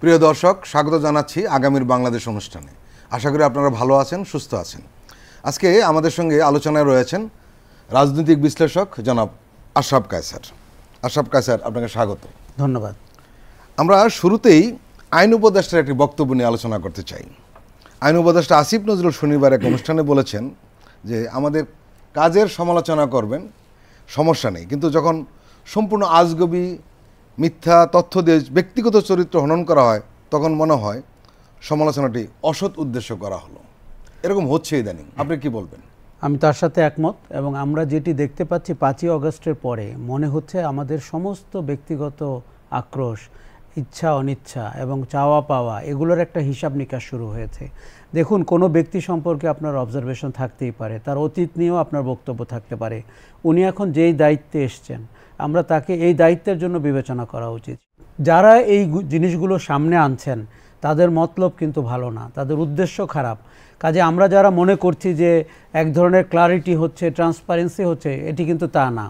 প্রিয় দর্শক, স্বাগত জানাচ্ছি আগামীর বাংলাদেশ অনুষ্ঠানে। আশা করি আপনারা ভালো আছেন, সুস্থ আছেন। আজকে আমাদের সঙ্গে আলোচনায় রয়েছেন রাজনৈতিক বিশ্লেষক জনাব আশরাফ কায়সার। আশরাফ কায়সার, আপনাকে স্বাগত। ধন্যবাদ। আমরা শুরুতেই আইন উপদেষ্টার একটি বক্তব্য নিয়ে আলোচনা করতে চাই। আইন উপদেষ্টা আসিফ নজরুল শনিবার এক অনুষ্ঠানে বলেছেন যে আমাদের কাজের সমালোচনা করবেন, সমস্যা নেই, কিন্তু যখন সম্পূর্ণ আজগবি মিথ্যা তথ্য দিয়ে ব্যক্তিগত চরিত্র হনন করা হয় তখন মনে হয় সমালোচনাটি অসৎ উদ্দেশ্য করা হলো। এরকম হচ্ছে ইদানিং, আপনি কি বলবেন? আমি তার সাথে একমত, এবং আমরা যেটি দেখতে পাচ্ছি 5ই অগস্টের পরে মনে হচ্ছে আমাদের সমস্ত ব্যক্তিগত আক্রোশ, ইচ্ছা অনিচ্ছা এবং চাওয়া পাওয়া এগুলোর একটা হিসাব নিকাশ শুরু হয়েছে। দেখুন, কোনো ব্যক্তি সম্পর্কে আপনার অবজারভেশন থাকতেই পারে, তার অতীত নিয়েও আপনার বক্তব্য থাকতে পারে। উনি এখন যেই দায়িত্বে এসছেন, আমরা তাকে এই দায়িত্বের জন্য বিবেচনা করা উচিত। যারা এই জিনিসগুলো সামনে আনছেন তাদের মতলব কিন্তু ভালো না, তাদের উদ্দেশ্য খারাপ। কাজে আমরা যারা মনে করছি যে এক ধরনের ক্লারিটি হচ্ছে, ট্রান্সপারেন্সি হচ্ছে, এটি কিন্তু তা না।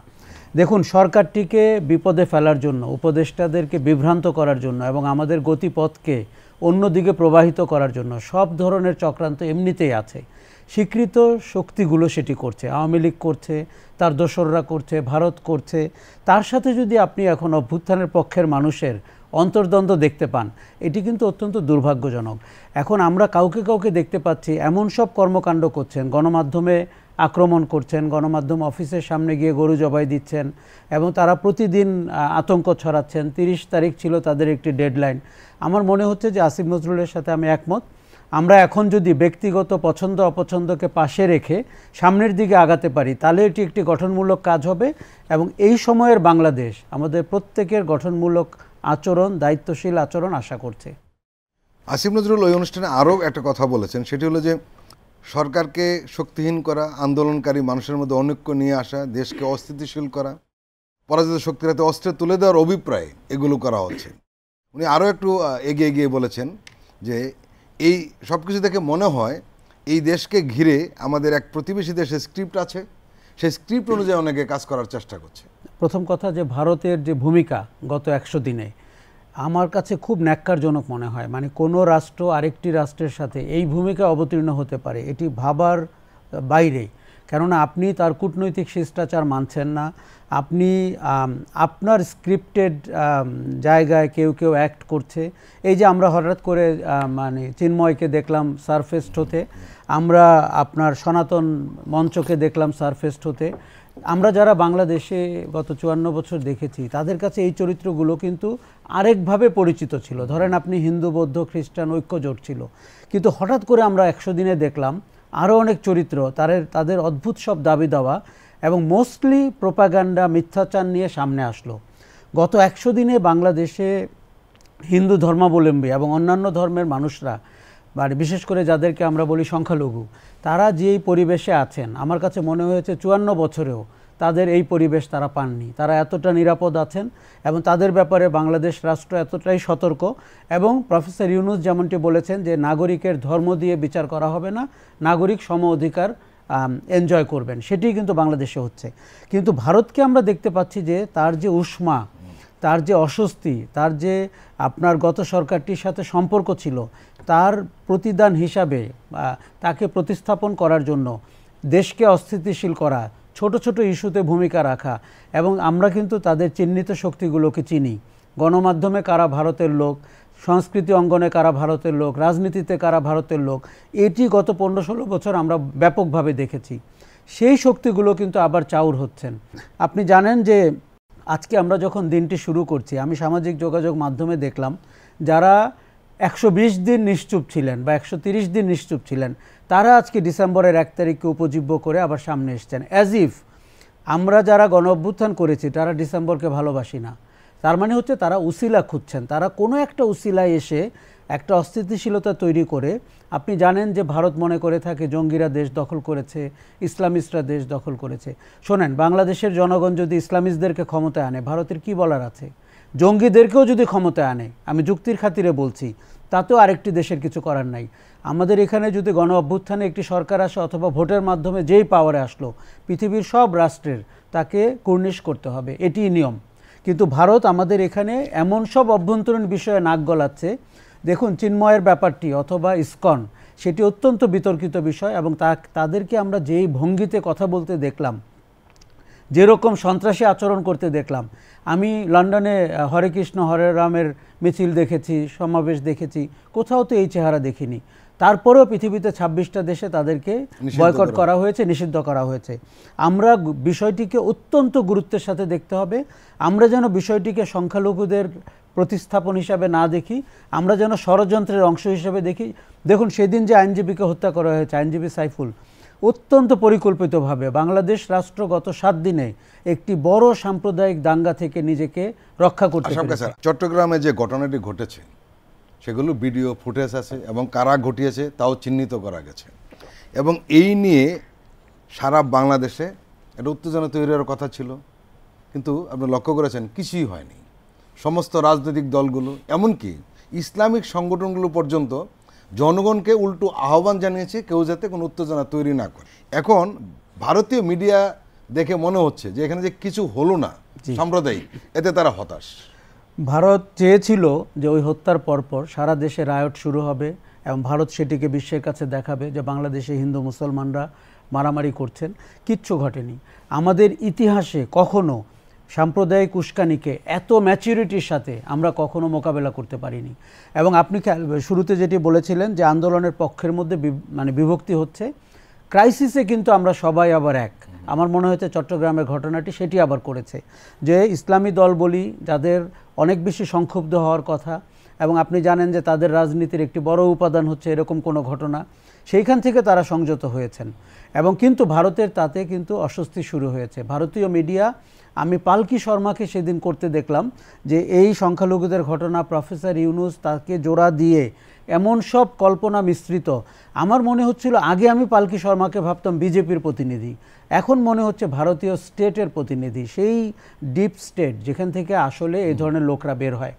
দেখুন, সরকারটিকে বিপদে ফেলার জন্য, উপদেষ্টাদেরকে বিভ্রান্ত করার জন্য এবং আমাদের গতিপথকে অন্যদিকে প্রবাহিত করার জন্য সব ধরনের চক্রান্ত এমনিতেই আছে। স্বীকৃত শক্তিগুলো সেটি করছে, আওয়ামী লীগ করছে, তার দোসররা করছে, ভারত করছে। তার সাথে যদি আপনি এখন অভ্যুত্থানের পক্ষের মানুষের অন্তর্দ্বন্দ্ব দেখতে পান, এটি কিন্তু অত্যন্ত দুর্ভাগ্যজনক। এখন আমরা কাউকে কাউকে দেখতে পাচ্ছি এমন সব কর্মকাণ্ড করছেন, গণমাধ্যমে আক্রমণ করছেন, গণমাধ্যম অফিসের সামনে গিয়ে গরু জবাই দিচ্ছেন এবং তারা প্রতিদিন আতঙ্ক ছড়াচ্ছেন। 30 তারিখ ছিল তাদের একটি ডেডলাইন। আমার মনে হচ্ছে যে আসিফ নজরুলের সাথে আমি একমত। আমরা এখন যদি ব্যক্তিগত পছন্দ অপছন্দকে পাশে রেখে সামনের দিকে আগাতে পারি, তাহলে এটি একটি গঠনমূলক কাজ হবে এবং এই সময়ের বাংলাদেশ আমাদের প্রত্যেকের গঠনমূলক আচরণ, দায়িত্বশীল আচরণ আশা করছে। আসিফ নজরুল ওই অনুষ্ঠানে আরও একটা কথা বলেছেন, সেটি হলো যে সরকারকে শক্তিহীন করা, আন্দোলনকারী মানুষের মধ্যে অনৈক্য নিয়ে আসা, দেশকে অস্থিতিশীল করা, পরাজিত শক্তির হাতে অস্ত্রে তুলে দেওয়ার অভিপ্রায় এগুলো করা হচ্ছে। উনি আরও একটু এগিয়ে গিয়ে বলেছেন যে এই সব কিছু দেখে মনে হয় এই দেশকে ঘিরে আমাদের এক প্রতিবেশী দেশের স্ক্রিপ্ট আছে, সেই স্ক্রিপ্ট অনুযায়ী অনেকে কাজ করার চেষ্টা করছে। প্রথম কথা, যে ভারতের যে ভূমিকা গত 100 দিনে আমার কাছে খুব ন্যাক্কারজনক মনে হয়। মানে কোনো রাষ্ট্র আরেকটি রাষ্ট্রের সাথে এই ভূমিকা অবতীর্ণ হতে পারে, এটি ভাবার বাইরে। কেননা আপনি তার কূটনৈতিক শিষ্টাচার মানছেন না, আপনি আপনার স্ক্রিপ্টেড জায়গায় কেউ কেউ অ্যাক্ট করছে। এই যে আমরা হঠাৎ করে মানে চিন্ময়কে দেখলাম সারফেস্ট হতে, আমরা আপনার সনাতন মঞ্চকে দেখলাম সারফেস্ট হতে। আমরা যারা বাংলাদেশে গত 54 বছর দেখেছি, তাদের কাছে এই চরিত্রগুলো কিন্তু আরেকভাবে পরিচিত ছিল। ধরেন আপনি হিন্দু, বৌদ্ধ, খ্রিস্টান ঐক্য জোট ছিল, কিন্তু হঠাৎ করে আমরা 100 দিনে দেখলাম আরও অনেক চরিত্র, তাদের অদ্ভুত সব দাবি দেওয়া এবং মোস্টলি প্রোপাগান্ডা, মিথ্যাচার নিয়ে সামনে আসলো। গত 100 দিনে বাংলাদেশে হিন্দু ধর্মাবলম্বী এবং অন্যান্য ধর্মের মানুষরা, মানে বিশেষ করে যাদেরকে আমরা বলি সংখ্যালঘু, তারা যেই পরিবেশে আছেন, আমার কাছে মনে হয়েছে 54 বছরেও তাদের এই পরিবেশ তারা পাননি। তারা এতটা নিরাপদ আছেন এবং তাদের ব্যাপারে বাংলাদেশ রাষ্ট্র এতটাই সতর্ক। এবং প্রফেসর ইউনূস যেমনটি বলেছেন যে নাগরিকের ধর্ম দিয়ে বিচার করা হবে না, নাগরিক সম অধিকার এনজয় করবেন, সেটি কিন্তু বাংলাদেশে হচ্ছে। কিন্তু ভারতকে আমরা দেখতে পাচ্ছি যে তার যে উষ্মা, তার যে অস্বস্তি, তার যে আপনার গত সরকারটির সাথে সম্পর্ক ছিল, তার প্রতিদান হিসাবে তাকে প্রতিস্থাপন করার জন্য দেশকে অস্থিতিশীল করা, ছোট ছোট ইস্যুতে ভূমিকা রাখা। এবং আমরা কিন্তু তাদের চিহ্নিত শক্তিগুলোকে চিনি। গণমাধ্যমে কারা ভারতের লোক, সংস্কৃতি অঙ্গনে কারা ভারতের লোক, রাজনীতিতে কারা ভারতের লোক, এটি গত 15-16 বছর আমরা ব্যাপকভাবে দেখেছি। সেই শক্তিগুলো কিন্তু আবার চাউর হচ্ছেন। আপনি জানেন যে আজকে আমরা যখন দিনটি শুরু করছি, আমি সামাজিক যোগাযোগ মাধ্যমে দেখলাম যারা 120 দিন নিশ্চুপ ছিলেন বা 130 দিন নিশ্চুপ ছিলেন, তারা আজকে ডিসেম্বরের 1 তারিখকে উপজীব্য করে আবার সামনে এসছেন। অ্যাজ ইফ আমরা যারা গণ অভ্যুত্থান করেছি তারা ডিসেম্বরকে ভালোবাসি না। তার মানে হচ্ছে তারা উসিলা খুঁজছেন, তারা কোনো একটা উসিলায় এসে একটা অস্থিতিশীলতা তৈরি করে। আপনি জানেন যে ভারত মনে করে থাকে জঙ্গিরা দেশ দখল করেছে, ইসলামিস্টরা দেশ দখল করেছে। শোনেন, বাংলাদেশের জনগণ যদি ইসলামিস্টদেরকে ক্ষমতায় আনে, ভারতের কি বলার আছে? জঙ্গিদেরকেও যদি ক্ষমতায় আনে, আমি যুক্তির খাতিরে বলছি, তাতেও আরেকটি দেশের কিছু করার নাই। আমাদের এখানে যদি গণ অভ্যুত্থানে একটি সরকার আসে অথবা ভোটের মাধ্যমে যেই পাওয়ারে আসলো, পৃথিবীর সব রাষ্ট্রের তাকে কুর্নিশ করতে হবে, এটিই নিয়ম। কিন্তু ভারত আমাদের এখানে এমন সব অভ্যন্তরীণ বিষয়ে নাক গলাচ্ছে। দেখুন, চিন্ময়ের ব্যাপারটি অথবা ইসকন, সেটি অত্যন্ত বিতর্কিত বিষয়, এবং তাদেরকে আমরা যেই ভঙ্গিতে কথা বলতে দেখলাম, যেরকম সন্ত্রাসী আচরণ করতে দেখলাম। আমি লন্ডনে হরে কৃষ্ণ হরে রামের মিছিল দেখেছি, সমাবেশ দেখেছি, কোথাও তো এই চেহারা দেখিনি। তারপরেও পৃথিবীতে 26টা দেশে তাদেরকে বয়কট করা হয়েছে, নিষিদ্ধ করা হয়েছে। আমরা বিষয়টিকে অত্যন্ত গুরুত্বের সাথে দেখতে হবে। আমরা যেন বিষয়টিকে সংখ্যালঘুদের প্রতিস্থাপন হিসাবে না দেখি, আমরা যেন ষড়যন্ত্রের অংশ হিসেবে দেখি। দেখুন, সেদিন যে আইনজীবীকে হত্যা করা হয়েছে, আইনজীবী সাইফুল, অত্যন্ত পরিকল্পিতভাবে বাংলাদেশ রাষ্ট্র গত 7 দিনে একটি বড় সাম্প্রদায়িক দাঙ্গা থেকে নিজেকে রক্ষা করতে পেরেছে। চট্টগ্রামে যে ঘটনাটি ঘটেছে সেগুলো ভিডিও ফুটেজ আছে এবং কারা ঘটিয়েছে তাও চিহ্নিত করা গেছে, এবং এই নিয়ে সারা বাংলাদেশে একটা উত্তেজনা তৈরি হওয়ার কথা ছিল, কিন্তু আপনি লক্ষ্য করেছেন কিছুই হয়নি। সমস্ত রাজনৈতিক দলগুলো, এমনকি ইসলামিক সংগঠনগুলো পর্যন্ত জনগণকে উল্টো আহ্বান জানিয়েছে কেউ যাতে কোনো উত্তেজনা তৈরি না করে। এখন ভারতীয় মিডিয়া দেখে মনে হচ্ছে যে এখানে যে কিছু হলো না সাম্প্রদায়িক, এতে তারা হতাশ। ভারত চেয়েছিল যে ওই হত্যার পরপর সারা দেশে রায়ট শুরু হবে এবং ভারত সেটিকে বিশ্বের কাছে দেখাবে যে বাংলাদেশে হিন্দু মুসলমানরা মারামারি করছেন। কিচ্ছু ঘটেনি। আমাদের ইতিহাসে কখনো সাম্প্রদায়িক উস্কানিকে এত ম্যাচুরিটির সাথে আমরা কখনো মোকাবেলা করতে পারিনি। এবং আপনি শুরুতে যেটি বলেছিলেন যে আন্দোলনের পক্ষের মধ্যে মানে বিভক্তি হচ্ছে, ক্রাইসিসে কিন্তু আমরা সবাই আবার এক। আমার মনে হচ্ছে চট্টগ্রামের ঘটনাটি সেটি আবার করেছে, যে ইসলামী দল বলি যাদের অনেক বেশি সংক্ষুব্ধ হওয়ার কথা, এবং আপনি জানেন যে তাদের রাজনীতির একটি বড় উপাদান হচ্ছে এরকম কোনো ঘটনা, সেইখান থেকে তারা সংযত হয়েছেন। এবং কিন্তু ভারতের তাতে কিন্তু অস্বস্তি শুরু হয়েছে। ভারতীয় মিডিয়া, আমি পালকি শর্মাকে সেদিন করতে দেখলাম যে এই সংখ্যালঘুদের ঘটনা, প্রফেসর ইউনুস তাকে জোড়া দিয়ে এমন সব কল্পনা মিশ্রিত। আমার মনে হচ্ছিল আগে আমি পালকি শর্মাকে ভাবতাম বিজেপির প্রতিনিধি, এখন মনে হচ্ছে ভারতীয় স্টেটের প্রতিনিধি, সেই ডিপ স্টেট যেখান থেকে আসলে এই ধরনের লোকরা বের হয়।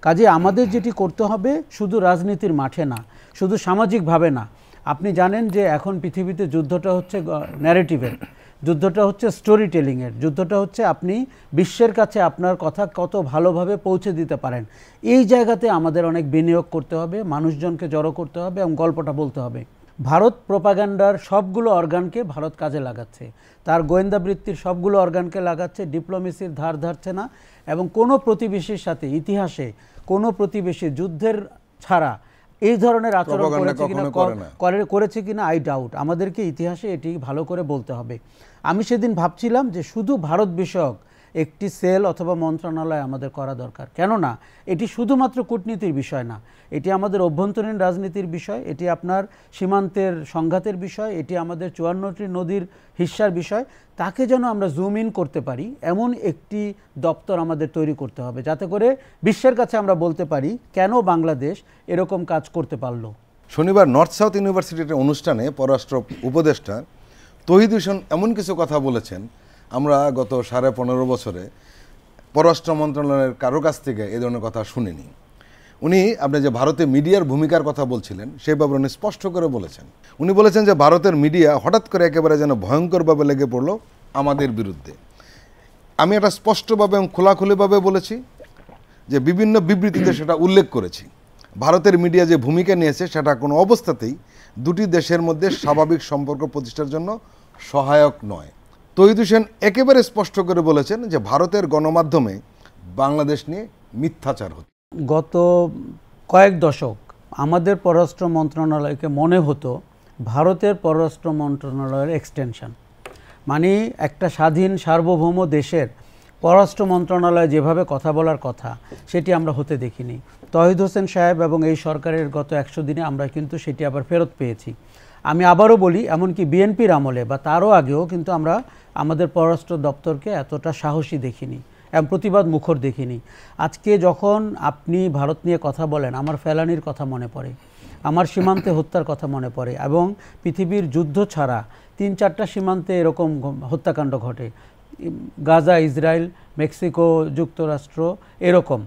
কাজে আমাদের যেটি করতে হবে শুধু রাজনীতির মাঠে না, শুধু সামাজিকভাবে না। আপনি জানেন যে এখন পৃথিবীতে যুদ্ধটা হচ্ছে ন্যারেটিভের, যুদ্ধটা হচ্ছে স্টোরি টেলিংয়ের, যুদ্ধটা হচ্ছে আপনি বিশ্বের কাছে আপনার কথা কত ভালোভাবে পৌঁছে দিতে পারেন। এই জায়গাতে আমাদের অনেক বিনিয়োগ করতে হবে, মানুষজনকে জড়ো করতে হবে এবং গল্পটা বলতে হবে। ভারত প্রোপাগান্ডার সবগুলো অর্গানকে ভারত কাজে লাগাচ্ছে, তার গোয়েন্দা বৃত্তির সবগুলো অর্গানকে লাগাচ্ছে, ডিপ্লোমেসির ধার ধারছে না। এবং কোনো প্রতিবেশীর সাথে ইতিহাসে কোনো প্রতিবেশী যুদ্ধের ছাড়া এই ধরনের আচরণ করেছে কিনা আই ডাউট। আমাদেরকে ইতিহাসে এটি ভালো করে বলতে হবে। আমি সেদিন ভাবছিলাম যে শুধু ভারত বিষয়ক একটি সেল অথবা মন্ত্রণালয় আমাদের করা দরকার। কেননা এটি শুধুমাত্র কূটনীতির বিষয় না, এটি আমাদের অভ্যন্তরীণ রাজনীতির বিষয়, এটি আপনার সীমান্তের সংঘাতের বিষয়, এটি আমাদের 54টি নদীর হিস্সার বিষয়। তাকে যেন আমরা জুম ইন করতে পারি এমন একটি দপ্তর আমাদের তৈরি করতে হবে, যাতে করে বিশ্বের কাছে আমরা বলতে পারি কেন বাংলাদেশ এরকম কাজ করতে পারলো। শনিবার নর্থ সাউথ ইউনিভার্সিটির অনুষ্ঠানে পররাষ্ট্র উপদেষ্টা তৌহিদ হোসেন এমন কিছু কথা বলেছেন, আমরা গত 15.5 বছরে পররাষ্ট্র মন্ত্রণালয়ের কারো কাছ থেকে এই ধরনের কথা শুনিনি। উনি আপনি যে ভারতে মিডিয়ার ভূমিকার কথা বলছিলেন সেই ব্যাপারে উনি স্পষ্ট করে বলেছেন। উনি বলেছেন যে ভারতের মিডিয়া হঠাৎ করে একেবারে যেন ভয়ঙ্করভাবে লেগে পড়লো আমাদের বিরুদ্ধে। আমি এটা স্পষ্টভাবে এবং খোলাখুলিভাবে বলেছি যে বিভিন্ন বিবৃতিতে সেটা উল্লেখ করেছি। ভারতের মিডিয়া যে ভূমিকা নিয়েছে সেটা কোনো অবস্থাতেই দুটি দেশের মধ্যে স্বাভাবিক সম্পর্ক প্রতিষ্ঠার জন্য সহায়ক নয়। তৌহিদ হোসেন একেবারে স্পষ্ট করে বলেছেন যে ভারতের গণমাধ্যমে বাংলাদেশ নিয়ে মিথ্যাচার হচ্ছে। গত কয়েক দশক আমাদের পররাষ্ট্র মন্ত্রণালয়কে মনে হতো ভারতের পররাষ্ট্র মন্ত্রণালয়ের এক্সটেনশন। মানে একটা স্বাধীন সার্বভৌম দেশের পররাষ্ট্র মন্ত্রণালয় যেভাবে কথা বলার কথা সেটি আমরা হতে দেখিনি। তৌহিদ হোসেন সাহেব এবং এই সরকারের গত 100 দিনে আমরা কিন্তু সেটি আবার ফেরত পেয়েছি। আমি আবারও বলি, এমনকি বিএনপির আমলে বা তারও আগেও কিন্তু আমরা আমাদের পররাষ্ট্র দপ্তরকে এতটা সাহসী দেখিনি এবং প্রতিবাদ মুখর দেখিনি। আজকে যখন আপনি ভারত নিয়ে কথা বলেন, আমার ফেলানির কথা মনে পড়ে, আমার সীমান্তে হত্যার কথা মনে পড়ে, এবং পৃথিবীর যুদ্ধ ছাড়া 3-4টা সীমান্তে এরকম হত্যাকাণ্ড ঘটে, গাজা, ইসরায়েল, মেক্সিকো, যুক্তরাষ্ট্র, এরকম।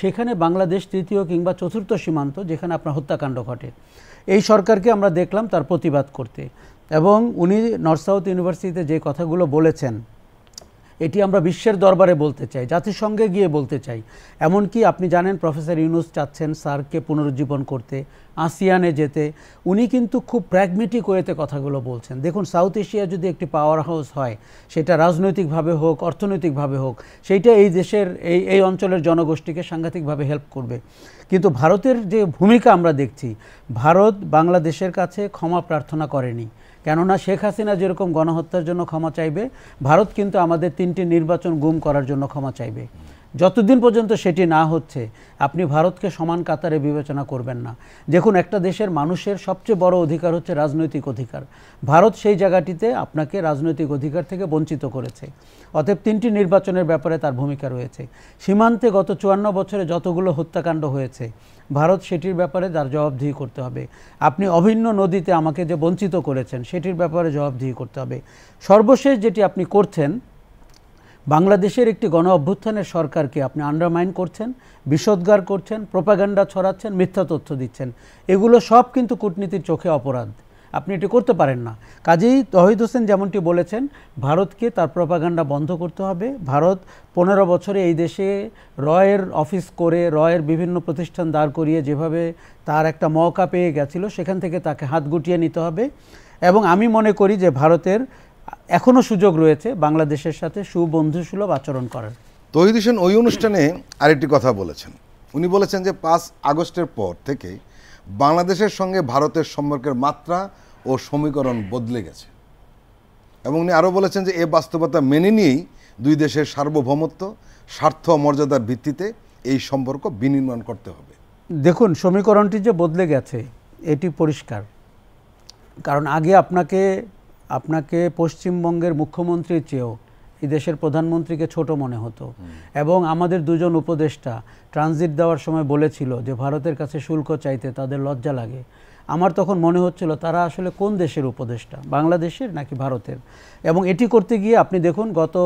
সেখানে বাংলাদেশ 3য় কিংবা 4র্থ সীমান্ত যেখানে আপনার হত্যাকাণ্ড ঘটে। এই সরকারকে আমরা দেখলাম তার প্রতিবাদ করতে, এবং উনি নর্থ সাউথ ইউনিভার্সিটিতে যে কথাগুলো বলেছেন এটি আমরা বিশ্বের দরবারে বলতে চাই, জাতিসংঘে গিয়ে বলতে চাই। এমনকি আপনি জানেন প্রফেসর ইউনূস চাচ্ছেন সার্ককে পুনরুজ্জীবন করতে, আসিয়ানে যেতে। উনি কিন্তু খুব প্র্যাগমেটিক ওয়েতে কথাগুলো বলছেন। দেখুন, সাউথ এশিয়া যদি একটি পাওয়ার হাউস হয়, সেটা রাজনৈতিকভাবে হোক, অর্থনৈতিকভাবে হোক, সেইটা এই দেশের এই অঞ্চলের জনগোষ্ঠীকে সাংঘাতিকভাবে হেল্প করবে। কিন্তু ভারতের যে ভূমিকা আমরা দেখছি, ভারত বাংলাদেশের কাছে ক্ষমা প্রার্থনা করেনি। কেননা শেখ হাসিনা যেরকম গণহত্যার জন্য ক্ষমা চাইবে, ভারত কিন্তু আমাদের 3টি নির্বাচন গুম করার জন্য ক্ষমা চাইবে। যতদিন পর্যন্ত সেটি না হচ্ছে, আপনি ভারতকে সমান কাতারে বিবেচনা করবেন না। দেখুন, একটা দেশের মানুষের সবচেয়ে বড় অধিকার হচ্ছে রাজনৈতিক অধিকার। ভারত সেই জায়গাটিতে আপনাকে রাজনৈতিক অধিকার থেকে বঞ্চিত করেছে। অতএব 3টি নির্বাচনের ব্যাপারে তার ভূমিকা রয়েছে। সীমান্তে গত 54 বছরে যতগুলো হত্যাকাণ্ড হয়েছে, ভারত সেটির ব্যাপারে তার জবাবদিহি করতে হবে। আপনি অভিন্ন নদীতে আমাকে যে বঞ্চিত করেছেন, সেটির ব্যাপারে জবাবদিহি করতে হবে। সর্বশেষ যেটি আপনি করছেন, বাংলাদেশের একটি গণ অভ্যুত্থানের সরকারকে আপনি আন্ডারমাইন করছেন, বিষোদ্গার করছেন, প্রোপাগান্ডা ছড়াচ্ছেন, মিথ্যা তথ্য দিচ্ছেন। এগুলো সব কিন্তু কূটনীতির চোখে অপরাধ। আপনি এটি করতে পারেন না। কাজেই তৌহিদ হোসেন যেমনটি বলেছেন, ভারতকে তার প্রোপাগান্ডা বন্ধ করতে হবে। ভারত 15 বছরে এই দেশে রয়ের অফিস করে, রয়ের বিভিন্ন প্রতিষ্ঠান দাঁড় করিয়ে যেভাবে তার একটা মওকা পেয়ে গেছিল, সেখান থেকে তাকে হাত গুটিয়ে নিতে হবে। এবং আমি মনে করি যে ভারতের এখনও সুযোগ রয়েছে বাংলাদেশের সাথে সুবন্ধুসুলভ আচরণ করার। তৌহিদ হোসেন ওই অনুষ্ঠানে আরেকটি কথা বলেছেন। উনি বলেছেন যে 5 আগস্টের পর থেকে বাংলাদেশের সঙ্গে ভারতের সম্পর্কের মাত্রা ও সমীকরণ বদলে গেছে। এবং উনি আরও বলেছেন যে এ বাস্তবতা মেনে নিয়েই দুই দেশের সার্বভৌমত্ব, স্বার্থ ও মর্যাদার ভিত্তিতে এই সম্পর্ক বিনির্মাণ করতে হবে। দেখুন, সমীকরণটি যে বদলে গেছে এটি পরিষ্কার। কারণ আগে আপনাকে পশ্চিমবঙ্গের মুখ্যমন্ত্রীর চেয়েও এই দেশের প্রধানমন্ত্রীকে ছোট মনে হতো। এবং আমাদের দুজন উপদেষ্টা ট্রানজিট দেওয়ার সময় বলেছিল যে ভারতের কাছে শুল্ক চাইতে তাদের লজ্জা লাগে। আমার তখন মনে হচ্ছিল তারা আসলে কোন দেশের উপদেষ্টা, বাংলাদেশের নাকি ভারতের। এবং এটি করতে গিয়ে আপনি দেখুন, গত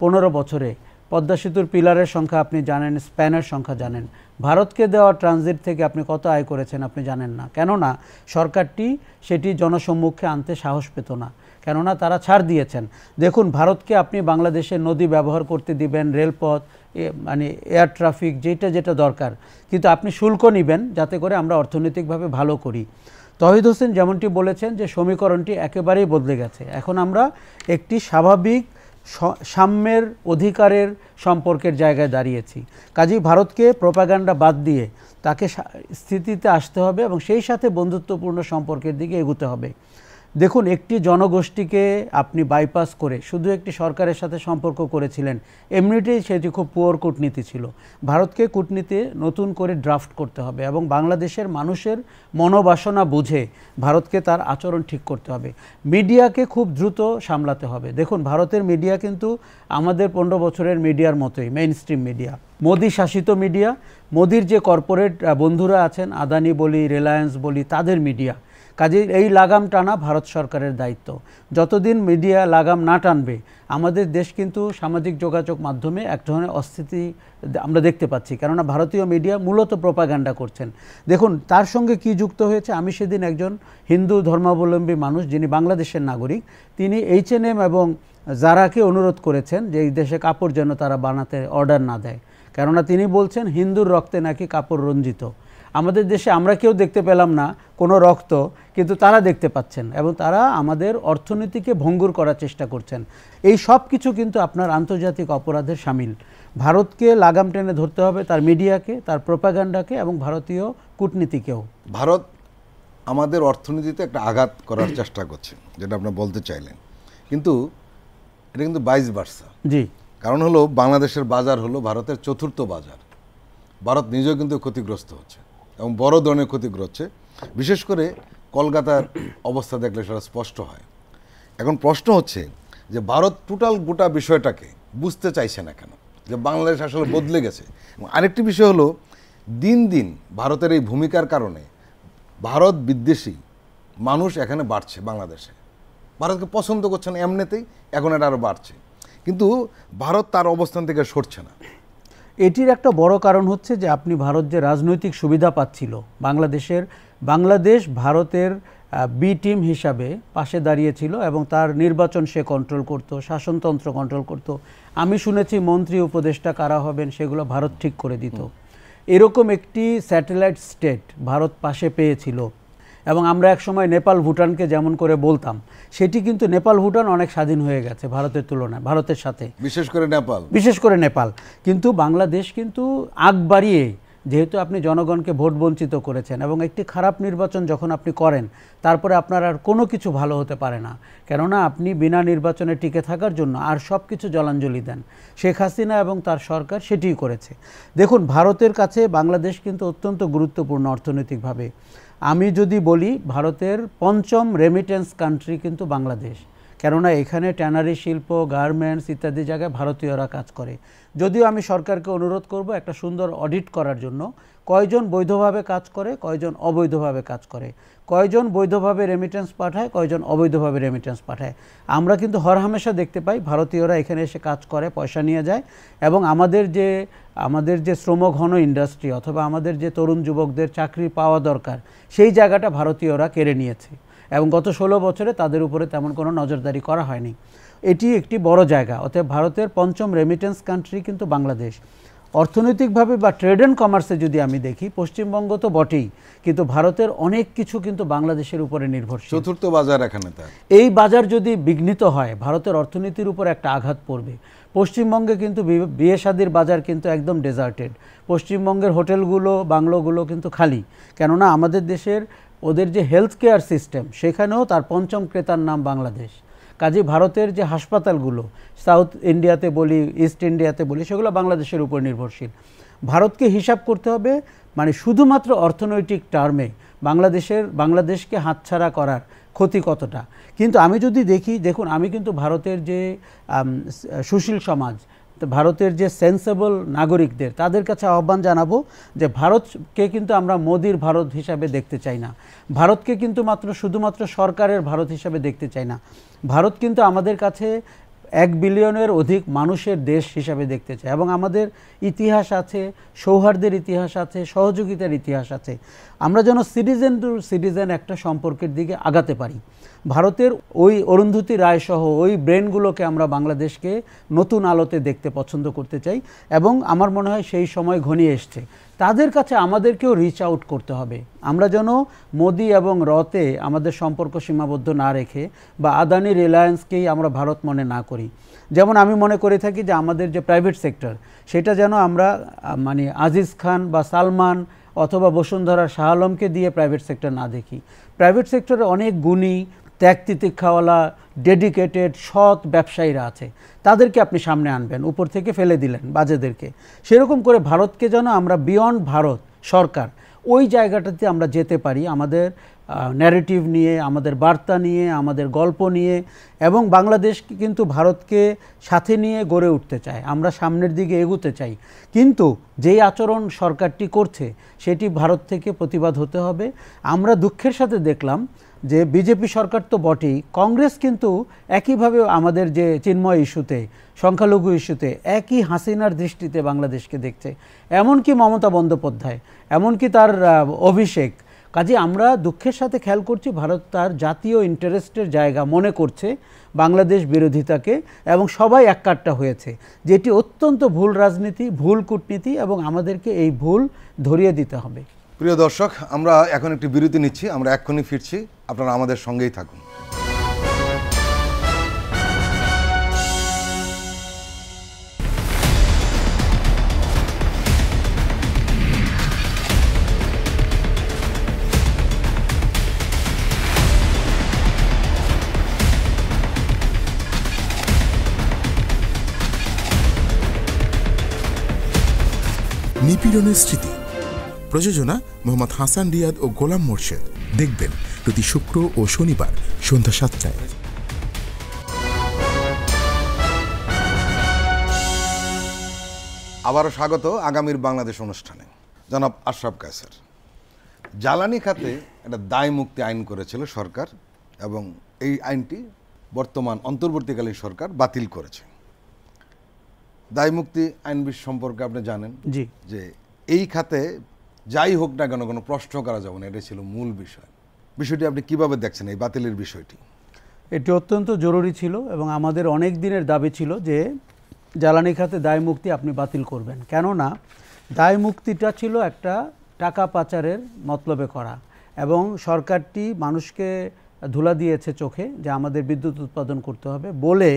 15 বছরে পদ্মা সেতুর পিলারের সংখ্যা আপনি জানেন, স্প্যানের সংখ্যা জানেন। ভারতকে দেওয়া ট্রানজিট থেকে আপনি কত আয় করেছেন আপনি জানেন না। কেননা সরকারটি সেটি জনসম্মুখে আনতে সাহস পেত না, কেননা তারা ছাড় দিয়েছেন। দেখুন, ভারতকে আপনি বাংলাদেশের নদী ব্যবহার করতে দিবেন, রেলপথ, মানে এয়ার ট্রাফিক, যেটা দরকার, কিন্তু আপনি শুল্ক নেবেন যাতে করে আমরা অর্থনৈতিকভাবে ভালো করি। তৌহিদ হোসেন যেমনটি বলেছেন যে সমীকরণটি একেবারেই বদলে গেছে। এখন আমরা একটি স্বাভাবিক সাম্যের, অধিকারের সম্পর্কের জায়গায় দাঁড়িয়েছি। কাজেই ভারতকে প্রোপাগান্ডা বাদ দিয়ে তাকে স্থিতিতে আসতে হবে এবং সেই সাথে বন্ধুত্বপূর্ণ সম্পর্কের দিকে এগোতে হবে। দেখুন, একটি জনগোষ্ঠীকে আপনি বাইপাস করে শুধু একটি সরকারের সাথে সম্পর্ক করেছিলেন, এমনিতেই সেটি খুব পুয়ার কূটনীতি ছিল। ভারতকে কূটনীতি নতুন করে ড্রাফট করতে হবে এবং বাংলাদেশের মানুষের মনোবাসনা বুঝে ভারতকে তার আচরণ ঠিক করতে হবে। মিডিয়াকে খুব দ্রুত সামলাতে হবে। দেখুন, ভারতের মিডিয়া কিন্তু আমাদের 15 বছরের মিডিয়ার মতোই, মেইন স্ট্রিম মিডিয়া, মোদি শাসিত মিডিয়া, মোদির যে কর্পোরেট বন্ধুরা আছেন, আদানি বলি, রিলায়েন্স বলি, তাদের মিডিয়া। কাজেই এই লাগাম টানা ভারত সরকারের দায়িত্ব। যতদিন মিডিয়া লাগাম না টানবে, আমাদের দেশ কিন্তু সামাজিক যোগাযোগ মাধ্যমে এক ধরনের অস্থিতি আমরা দেখতে পাচ্ছি। কেননা ভারতীয় মিডিয়া মূলত প্রোপাগান্ডা করছেন। দেখুন, তার সঙ্গে কি যুক্ত হয়েছে। আমি সেদিন একজন হিন্দু ধর্মাবলম্বী মানুষ, যিনি বাংলাদেশের নাগরিক, তিনি H&M এবং জারাকে অনুরোধ করেছেন যে এই দেশে কাপড় যেন তারা বানাতে অর্ডার না দেয়। কেননা তিনি বলছেন হিন্দুর রক্তে নাকি কাপড় রঞ্জিত। আমাদের দেশে আমরা কেউ দেখতে পেলাম না কোনো রক্ত, কিন্তু তারা দেখতে পাচ্ছেন এবং তারা আমাদের অর্থনীতিকে ভঙ্গুর করার চেষ্টা করছেন। এই সব কিছু কিন্তু আপনার আন্তর্জাতিক অপরাধের শামিল। ভারতকে লাগাম টেনে ধরতে হবে, তার মিডিয়াকে, তার প্রোপাগান্ডাকে এবং ভারতীয় কূটনীতিকেও। ভারত আমাদের অর্থনীতিতে একটা আঘাত করার চেষ্টা করছে, যেটা আপনি বলতে চাইলেন, কিন্তু এটা কিন্তু ভাইস ভার্সা। জি, কারণ হলো বাংলাদেশের বাজার হলো ভারতের চতুর্থ বাজার। ভারত নিজেও কিন্তু ক্ষতিগ্রস্ত হচ্ছে এবং বড় ধরনের ক্ষতিগ্রস্ত হচ্ছে। বিশেষ করে কলকাতার অবস্থা দেখলে সেটা স্পষ্ট হয়। এখন প্রশ্ন হচ্ছে যে ভারত টোটাল গোটা বিষয়টাকে বুঝতে চাইছে না কেন, যে বাংলাদেশ আসলে বদলে গেছে। এবং আরেকটি বিষয় হলো, দিন দিন ভারতের এই ভূমিকার কারণে ভারত বিদ্বেষী মানুষ এখানে বাড়ছে বাংলাদেশে। ভারতকে পছন্দ করছে না এমনিতেই, এখন এটা আরও বাড়ছে। কিন্তু ভারত তার অবস্থান থেকে সরছে না। এটির একটা বড় কারণ হচ্ছে যে আপনি ভারত যে রাজনৈতিক সুবিধা পাচ্ছিল বাংলাদেশ ভারতের বি টিম হিসাবে পাশে দাঁড়িয়েছিল এবং তার নির্বাচন সে কন্ট্রোল করত, শাসনতন্ত্র কন্ট্রোল করত। আমি শুনেছি মন্ত্রী উপদেষ্টা কারা হবেন সেগুলো ভারত ঠিক করে দিত। এরকম একটি স্যাটেলাইট স্টেট ভারত পাশে পেয়েছিল। এবং আমরা একসময় নেপাল ভুটানকে যেমন করে বলতাম, সেটি কিন্তু নেপাল ভুটান অনেক স্বাধীন হয়ে গেছে ভারতের তুলনায়, ভারতের সাথে, বিশেষ করে নেপাল। কিন্তু বাংলাদেশ কিন্তু আগ বাড়িয়ে, যেহেতু আপনি জনগণকে ভোট বঞ্চিত করেছেন এবং একটি খারাপ নির্বাচন যখন আপনি করেন, তারপরে আপনার আর কোনো কিছু ভালো হতে পারে না, কেননা আপনি বিনা নির্বাচনে টিকে থাকার জন্য আর সব কিছু জলাঞ্জলি দেন। শেখ হাসিনা এবং তার সরকার সেটিই করেছে। দেখুন, ভারতের কাছে বাংলাদেশ কিন্তু অত্যন্ত গুরুত্বপূর্ণ অর্থনৈতিকভাবে। আমি যদি বলি, ভারতের পঞ্চম রেমিটেন্স কান্ট্রি কিন্তু বাংলাদেশ, কেননা এখানে ট্যানারি শিল্প, গার্মেন্টস ইত্যাদি জায়গায় ভারতীয়রা কাজ করে। যদিও আমি সরকারকে অনুরোধ করব একটা সুন্দর অডিট করার জন্য, কয়জন বৈধভাবে কাজ করে, কয়জন অবৈধভাবে কাজ করে, কয়জন বৈধভাবে রেমিটেন্স পাঠায়, কয়জন অবৈধভাবে রেমিটেন্স পাঠায়। আমরা কিন্তু হরহামেশা দেখতে পাই ভারতীয়রা এখানে এসে কাজ করে, পয়সা নিয়ে যায়, এবং আমাদের যে শ্রমঘন ইন্ডাস্ট্রি অথবা আমাদের যে তরুণ যুবকদের চাকরি পাওয়া দরকার, সেই জায়গাটা ভারতীয়রা কেড়ে নিয়েছে এবং গত 16 বছরে তাদের উপরে তেমন কোনো নজরদারি করা হয়নি। এটি একটি বড় জায়গা। অতএব ভারতের পঞ্চম রেমিটেন্স কান্ট্রি কিন্তু বাংলাদেশ। অর্থনৈতিকভাবে বা ট্রেড অ্যান্ড কমার্সে যদি আমি দেখি, পশ্চিমবঙ্গ তো বটেই, কিন্তু ভারতের অনেক কিছু কিন্তু বাংলাদেশের উপরে নির্ভরশীল। চতুর্থ বাজার এখানে। এই বাজার যদি বিঘ্নিত হয়, ভারতের অর্থনীতির উপর একটা আঘাত পড়বে। পশ্চিমবঙ্গে কিন্তু বিয়ে শাদির বাজার কিন্তু একদম ডেজার্টেড। পশ্চিমবঙ্গের হোটেলগুলো, বাংলোগুলো কিন্তু খালি, কেননা আমাদের দেশের ওদের যে হেলথ কেয়ার সিস্টেম, সেখানেও তার পঞ্চম ক্রেতার নাম বাংলাদেশ। কাজে ভারতের যে হাসপাতালগুলো, সাউথ ইন্ডিয়াতে বলি, ইস্ট ইন্ডিয়াতে বলি, সেগুলো বাংলাদেশের উপর নির্ভরশীল। ভারতকে হিসাব করতে হবে, মানে শুধুমাত্র অর্থনৈতিক টার্মে বাংলাদেশকে হাতছাড়া করার ক্ষতি কতটা। কিন্তু আমি যদি দেখুন, আমি কিন্তু ভারতের যে সুশীল সমাজ, ভারতের যে সেন্সেবল নাগরিকদের, তাদের কাছে আহ্বান জানাবো যে ভারতকে কিন্তু আমরা মোদির ভারত হিসাবে দেখতে চাই না। ভারতকে কিন্তু শুধুমাত্র সরকারের ভারত হিসাবে দেখতে চাই না। ভারত কিন্তু আমাদের কাছে 1 বিলিয়নের অধিক মানুষের দেশ হিসাবে দেখতে চায় এবং আমাদের ইতিহাস আছে, সৌহার্দ্যের ইতিহাস আছে, সহযোগিতার ইতিহাস আছে। আমরা যেন সিটিজেন টু সিটিজেন একটা সম্পর্কের দিকে আগাতে পারি। ভারতের ওই অরুন্ধতী রায় সহ ওই ব্রেনগুলোকে আমরা বাংলাদেশকে নতুন আলোতে দেখতে পছন্দ করতে চাই এবং আমার মনে হয় সেই সময় ঘনিয়ে এসছে। তাদের কাছে আমাদেরকেও রিচ আউট করতে হবে। আমরা যেন মোদি এবং রতে আমাদের সম্পর্ক সীমাবদ্ধ না রেখে বা আদানি রিলায়েন্সকেই আমরা ভারত মনে না করি। যেমন আমি মনে করে থাকি যে আমাদের যে প্রাইভেট সেক্টর, সেটা যেন আমরা মানে আজিজ খান বা সালমান অথবা বসুন্ধরার শাহ আলমকে দিয়ে প্রাইভেট সেক্টর না দেখি। প্রাইভেট সেক্টরে অনেক গুণী, ত্যাগ তিতিক্ষাওয়ালা, ডেডিকেটেড, সৎ ব্যবসায়ীরা আছে। তাদেরকে আপনি সামনে আনবেন, উপর থেকে ফেলে দিলেন বাজেদেরকে। সেরকম করে ভারতকে যেন আমরা বিয়ন্ড ভারত সরকার, ওই জায়গাটাতে আমরা যেতে পারি, আমাদের ন্যারেটিভ নিয়ে, আমাদের বার্তা নিয়ে, আমাদের গল্প নিয়ে। এবং বাংলাদেশ কিন্তু ভারতকে সাথে নিয়ে গড়ে উঠতে চায়, আমরা সামনের দিকে এগোতে চাই। কিন্তু যেই আচরণ সরকারটি করছে, সেটি ভারত থেকে প্রতিবাদ হতে হবে। আমরা দুঃখের সাথে দেখলাম যে বিজেপি সরকার তো বটেই, কংগ্রেস কিন্তু একইভাবে আমাদের যে চিন্ময় ইস্যুতে, সংখ্যালঘু ইস্যুতে একই হাসিনার দৃষ্টিতে বাংলাদেশকে দেখছে। এমনকি মমতা বন্দ্যোপাধ্যায়, এমনকি তার অভিষেক। কাজে আমরা দুঃখের সাথে খেয়াল করছি ভারত তার জাতীয় ইন্টারেস্টের জায়গা মনে করছে বাংলাদেশ বিরোধিতাকে, এবং সবাই এককাট্টা হয়েছে, যেটি অত্যন্ত ভুল রাজনীতি, ভুল কূটনীতি, এবং আমাদেরকে এই ভুল ধরিয়ে দিতে হবে। প্রিয় দর্শক, আমরা এখন একটি বিরতি নিচ্ছি, আমরা এক্ষুনি ফিরছি, আপনারা আমাদের সঙ্গেই থাকুন। নিপীড়নের স্মৃতি, প্রযোজনা মোহাম্মদ হাসান রিয়াদ ও গোলাম মোর্শেদ। দেখবেন প্রতি শুক্র ও শনিবার সন্ধ্যা 7টায়। আবারও স্বাগত আগামীর বাংলাদেশ অনুষ্ঠানে। জনাব আশরাফ কায়সার, জ্বালানি খাতে একটা দায় মুক্তি আইন করেছিল সরকার, এবং এই আইনটি বর্তমান অন্তর্বর্তীকালীন সরকার বাতিল করেছে। দায় মুক্তি আইন সম্পর্কে আপনি জানেন জি, যে এই খাতে যাই হোক না কেন কোনো প্রশ্ন করা যাবে না, এটা ছিল মূল বিষয়। বিষয়টি আপনি কিভাবে দেখছেন, এই বাতিলের বিষয়টি? এটি অত্যন্ত জরুরি ছিল এবং আমাদের অনেক দিনের দাবি ছিল যে জ্বালানি খাতে দায় মুক্তি আপনি বাতিল করবেন। কেননা দায় মুক্তিটা ছিল একটা টাকা পাচারের মতলবে করা, এবং সরকারটি মানুষকে ধুলা দিয়েছে চোখে যে আমাদের বিদ্যুৎ উৎপাদন করতে হবে বলে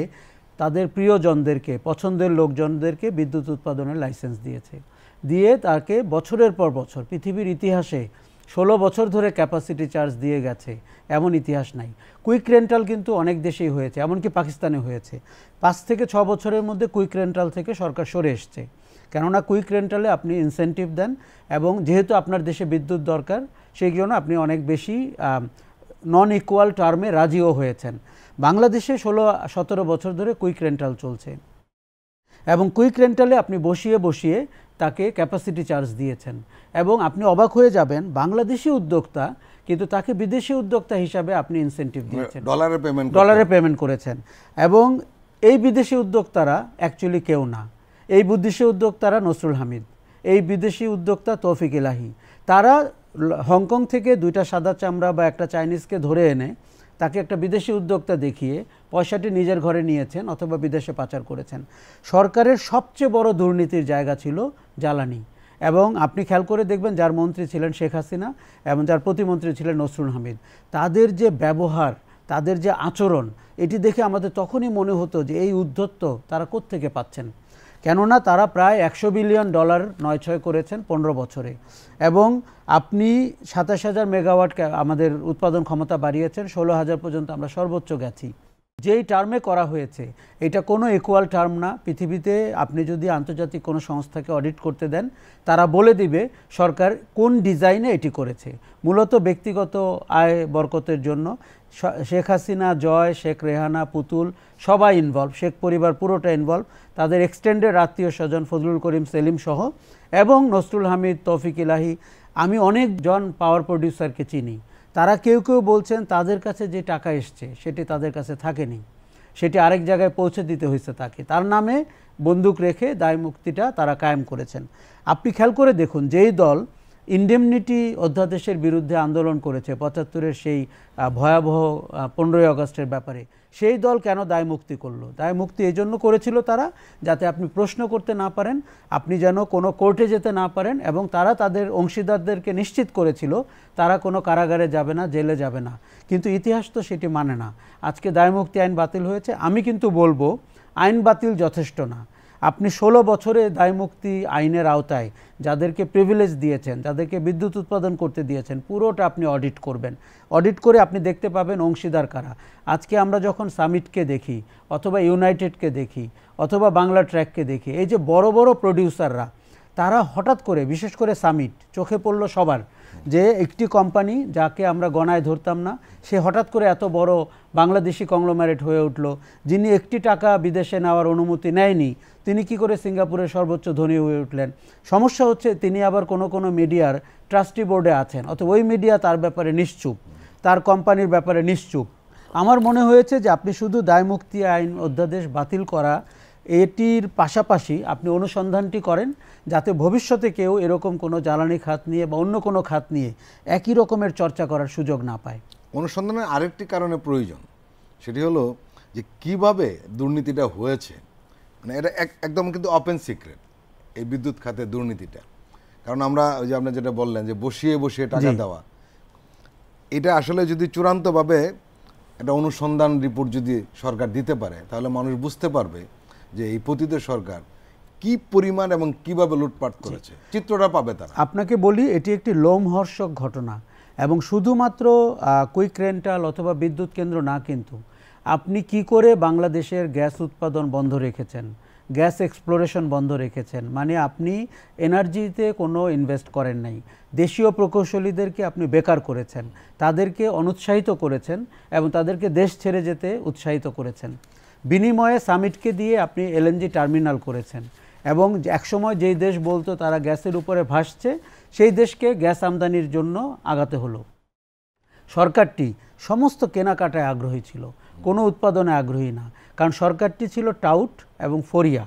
তাদের প্রিয়জনদেরকে, পছন্দের লোকজনদেরকে বিদ্যুৎ উৎপাদনের লাইসেন্স দিয়েছে। দিয়ে তাকে বছরের পর বছর, পৃথিবীর ইতিহাসে 16 বছর ধরে ক্যাপাসিটি চার্জ দিয়ে গেছে এমন ইতিহাস নাই। কুইক রেন্টাল কিন্তু অনেক দেশেই হয়েছে, এমনকি পাকিস্তানে হয়েছে। 5 থেকে 6 বছরের মধ্যে কুইক রেন্টাল থেকে সরকার সরে এসছে, কেননা কুইক রেন্টালে আপনি ইনসেন্টিভ দেন এবং যেহেতু আপনার দেশে বিদ্যুৎ দরকার সেই জন্য আপনি অনেক বেশি নন ইকুয়াল টার্মে রাজিও হয়েছেন। বাংলাদেশে 16-17 বছর ধরে কুইক রেন্টাল চলছে এবং কুইক রেন্টালে আপনি বসিয়ে বসিয়ে তাকে ক্যাপাসিটি চার্জ দিয়েছেন এবং আপনি অবাক হয়ে যাবেন বাংলাদেশি উদ্যোক্তা কিন্তু তাকে বিদেশি উদ্যোক্তা হিসাবে আপনি ইনসেন্টিভ দিয়েছেন, ডলারে পেমেন্ট করেছেন। এবং এই বিদেশি উদ্যোক্তারা অ্যাকচুয়ালি কেউ না, এই বিদেশি উদ্যোক্তারা নসরুল হামিদ, এই বিদেশি উদ্যোক্তা তৌফিক ইলাহি। তারা হংকং থেকে 2টা সাদা চামড়া বা একটা চাইনিজকে ধরে এনে তাকে একটা বিদেশি উদ্যোক্তা দেখিয়ে পয়সাটি নিজের ঘরে নিয়েছেন অথবা বিদেশে পাচার করেছেন। সরকারের সবচেয়ে বড় দুর্নীতির জায়গা ছিল জ্বালানি, এবং আপনি খেয়াল করে দেখবেন যার মন্ত্রী ছিলেন শেখ হাসিনা এবং যার প্রতিমন্ত্রী ছিলেন নসরুল হামিদ, তাদের যে ব্যবহার, তাদের যে আচরণ, এটি দেখে আমাদের তখনই মনে হতো যে এই উদ্ধত্ত তারা কোত্থেকে পাচ্ছেন। কেননা তারা প্রায় $100 বিলিয়ন নয়-ছয় করেছেন 15 বছরে, এবং আপনি 27,000 মেগাওয়াট আমাদের উৎপাদন ক্ষমতা বাড়িয়েছেন, 16,000 পর্যন্ত আমরা সর্বোচ্চ গেছি। যেই টার্মে করা হয়েছে এটা কোনো ইকুয়াল টার্ম না। পৃথিবীতে আপনি যদি আন্তর্জাতিক কোনো সংস্থাকে অডিট করতে দেন তারা বলে দিবে সরকার কোন ডিজাইনে এটি করেছে, মূলত ব্যক্তিগত আয় বরকতের জন্য। শেখ হাসিনা, জয়, শেখ রেহানা, পুতুল সবাই ইনভলভ, শেখ পরিবার পুরোটা ইনভলভ, তাদের এক্সটেন্ডেড আত্মীয় স্বজন ফজলুল করিম সেলিম সহ, এবং নসরুল হামিদ, তৌফিক ইলাহি। আমি অনেকজন পাওয়ার প্রডিউসারকে চিনি, তারা কেউ কেউ বলছেন তাদের কাছে যে টাকা এসছে সেটি তাদের কাছে থাকেনি, সেটি আরেক জায়গায় পৌঁছে দিতে হয়েছে তাকে, তার নামে বন্দুক রেখে দায় মুক্তিটা তারা কায়েম করেছেন। আপনি খেয়াল করে দেখুন, যেই দল ইন্ডেমনিটি অধ্যাদেশের বিরুদ্ধে আন্দোলন করেছে 75-এর সেই ভয়াবহ 15ই আগস্টের ব্যাপারে, সেই দল কেন দায় মুক্তি করলো? দায় মুক্তি এই জন্য করেছিল তারা যাতে আপনি প্রশ্ন করতে না পারেন, আপনি যেন কোনো কোর্টে যেতে না পারেন, এবং তারা তাদের অংশীদারদেরকে নিশ্চিত করেছিল তারা কোনো কারাগারে যাবে না, জেলে যাবে না। কিন্তু ইতিহাস তো সেটি মানে না। আজকে দায় মুক্তি আইন বাতিল হয়েছে, আমি কিন্তু বলবো আইন বাতিল যথেষ্ট না। আপনি 16 বছরে দায়মুক্তি আইনের আওতায় যাদেরকে প্রিভিলেজ দিয়েছেন, যাদেরকে বিদ্যুৎ উৎপাদন করতে দিয়েছেন, পুরোটা আপনি অডিট করবেন। অডিট করে আপনি দেখতে পাবেন অংশীদার কারা। আজকে আমরা যখন সামিটকে দেখি অথবা ইউনাইটেডকে দেখি অথবা বাংলা ট্র্যাককে দেখি, এই যে বড় বড় প্রডিউসাররা, তারা হঠাৎ করে, বিশেষ করে সামিট চোখে পড়ল সবার, যে একটি কোম্পানি যাকে আমরা গণায় ধরতাম না, সে হঠাৎ করে এত বড় বাংলাদেশি কংগ্লোমেরেট হয়ে উঠল। যিনি একটি টাকা বিদেশে নেওয়ার অনুমতি নেয়নি, তিনি কি করে সিঙ্গাপুরের সর্বোচ্চ ধনী হয়ে উঠলেন? সমস্যা হচ্ছে তিনি আবার কোনো কোনো মিডিয়ার ট্রাস্টি বোর্ডে আছেন, অথবা ওই মিডিয়া তার ব্যাপারে নিশ্চুপ, তার কোম্পানির ব্যাপারে নিশ্চুপ। আমার মনে হয়েছে যে আপনি শুধু দায়মুক্তি আইন অধ্যাদেশ বাতিল করা, এটির পাশাপাশি আপনি অনুসন্ধানটি করেন যাতে ভবিষ্যতে কেউ এরকম কোনো জ্বালানি খাত নিয়ে বা অন্য কোনো খাত নিয়ে একই রকমের চর্চা করার সুযোগ না পায়। অনুসন্ধানের আরেকটি কারণে প্রয়োজন, সেটি হলো যে কিভাবে দুর্নীতিটা হয়েছে। মানে এটা একদম কিন্তু ওপেন সিক্রেট এই বিদ্যুৎ খাতের দুর্নীতিটা। কারণ আমরা ওই যে আপনি যেটা বললেন যে বসিয়ে বসিয়ে টাকা দেওয়া, এটা আসলে যদি চূড়ান্তভাবে একটা অনুসন্ধান রিপোর্ট যদি সরকার দিতে পারে তাহলে মানুষ বুঝতে পারবে যে এই পতিত সরকার কি পরিমাণ এবং কিভাবে লুটপাট করেছে, চিত্রটা পাবে তারা। আপনাকে বলি, এটি একটি লোমহর্ষক ঘটনা, এবং শুধুমাত্র কুইক রেন্টাল অথবা বিদ্যুৎ কেন্দ্র না, কিন্তু আপনি কি করে বাংলাদেশের গ্যাস উৎপাদন বন্ধ রেখেছেন, গ্যাস এক্সপ্লোরেশন বন্ধ রেখেছেন, মানে আপনি এনার্জিতে কোনো ইনভেস্ট করেন নাই, দেশীয় প্রকৌশলীদেরকে আপনি বেকার করেছেন, তাদেরকে অনুৎসাহিত করেছেন এবং তাদেরকে দেশ ছেড়ে যেতে উৎসাহিত করেছেন। বিনিময়ে সামিটকে দিয়ে আপনি এলএনজি টার্মিনাল করেছেন, এবং একসময় যেই দেশ বলতো তারা গ্যাসের উপরে ভাসছে, সেই দেশকে গ্যাস আমদানির জন্য আগাতে হলো। সরকারটি সমস্ত কেনাকাটায় আগ্রহী ছিল, কোনো উৎপাদনে আগ্রহী না, কারণ সরকারটি ছিল টাউট এবং ফরিয়া।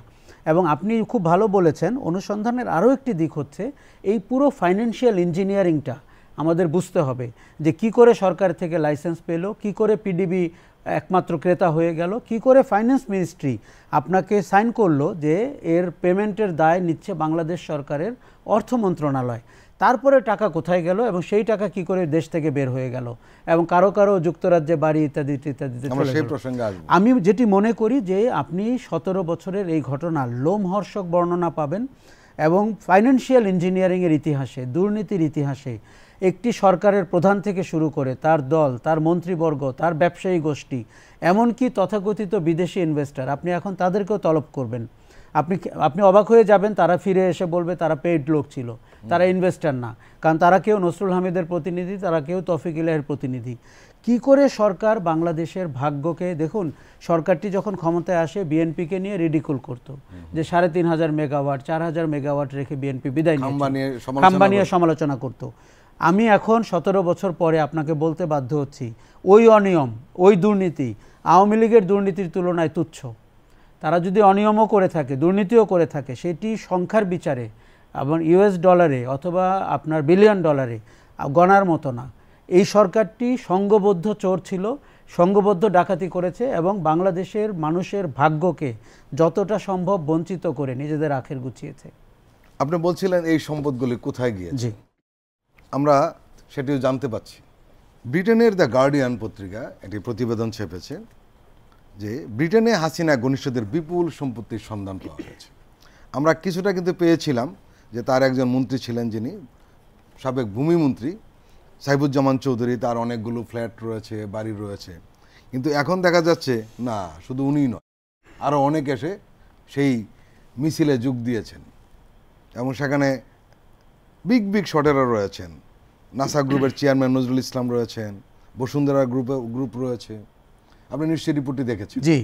এবং আপনি খুব ভালো বলেছেন, অনুসন্ধানের আরও একটি দিক হচ্ছে এই পুরো ফাইন্যান্সিয়াল ইঞ্জিনিয়ারিংটা আমাদের বুঝতে হবে যে কি করে সরকার থেকে লাইসেন্স পেল, কি করে পিডিবি একমাত্র ক্রেতা হয়ে গেল, কি করে ফাইন্যান্স মিনিস্ট্রি আপনাকে সাইন করলো যে এর পেমেন্টের দায় নিচ্ছে বাংলাদেশ সরকারের অর্থ মন্ত্রণালয়, তারপরে টাকা কোথায় গেল এবং সেই টাকা কি করে দেশ থেকে বের হয়ে গেল এবং কারো কারো যুক্তরাজ্যে বাড়ি ইত্যাদি ইত্যাদিতে চলে গেল। আমি যেটি মনে করি যে আপনি 17 বছরের এই ঘটনার লোমহর্ষক বর্ণনা পাবেন এবং ফাইন্যান্সিয়াল ইঞ্জিনিয়ারিংয়ের ইতিহাসে, দুর্নীতির ইতিহাসে একটি সরকারের প্রধান থেকে শুরু করে তার দল, তার মন্ত্রীবর্গ, তার ব্যবসায়ী গোষ্ঠী, এমনকি তথাকথিত বিদেশি ইনভেস্টর, আপনি এখন তাদেরকেও তলব করবেন, আপনি অবাক হয়ে যাবেন, তারা ফিরে এসে বলবে তারা পেইড লোক ছিল, তারা ইনভেস্টর না, কারণ তারা কেউ নসরুল হামিদের প্রতিনিধি, তারা কেউ তৌফিক ইলাহির প্রতিনিধি। কি করে সরকার বাংলাদেশের ভাগ্যকে, দেখুন সরকারটি যখন ক্ষমতায় আসে বিএনপিকে নিয়ে রিডিকুল করতো যে 3500 মেগাওয়াট 4000 মেগাওয়াট রেখে বিএনপি বিদায় নিয়ে সমালোচনা করত। আমি এখন 17 বছর পরে আপনাকে বলতে বাধ্য হচ্ছি ওই অনিয়ম, ওই দুর্নীতি আওয়ামী লীগের দুর্নীতির তুলনায় তুচ্ছ। তারা যদি অনিয়মও করে থাকে, দুর্নীতিও করে থাকে, সেটি সংখ্যার বিচারে এবং ইউএস ডলারে অথবা আপনার বিলিয়ন ডলারে গণার মতো না। এই সরকারটি সংঘবদ্ধ চোর ছিল, সংঘবদ্ধ ডাকাতি করেছে এবং বাংলাদেশের মানুষের ভাগ্যকে যতটা সম্ভব বঞ্চিত করে নিজেদের আখের গুছিয়েছে। আপনি বলছিলেন এই সম্পদগুলি কোথায় গিয়েছে, আমরা সেটিও জানতে পাচ্ছি। ব্রিটেনের দ্য গার্ডিয়ান পত্রিকা একটি প্রতিবেদন ছেপেছে যে ব্রিটেনে হাসিনা ঘনিষ্ঠদের বিপুল সম্পত্তির সন্ধান পাওয়া গেছে। আমরা কিছুটা কিন্তু পেয়েছিলাম যে তার একজন মন্ত্রী ছিলেন, যিনি সাবেক ভূমিমন্ত্রী সাইফুজ্জামান চৌধুরী, তার অনেকগুলো ফ্ল্যাট রয়েছে, বাড়ি রয়েছে, কিন্তু এখন দেখা যাচ্ছে না শুধু উনিই নয়, আরও অনেক এসে সেই মিছিলে যোগ দিয়েছেন এবং সেখানে বিগ বিগ শটেরা রয়েছেন। নাসা গ্রুপের চেয়ারম্যান নজরুল ইসলাম রয়েছেন, বসুন্ধরা গ্রুপ রয়েছে। আপনি নিশ্চয়ই রিপোর্টটি দেখেছেন। জি,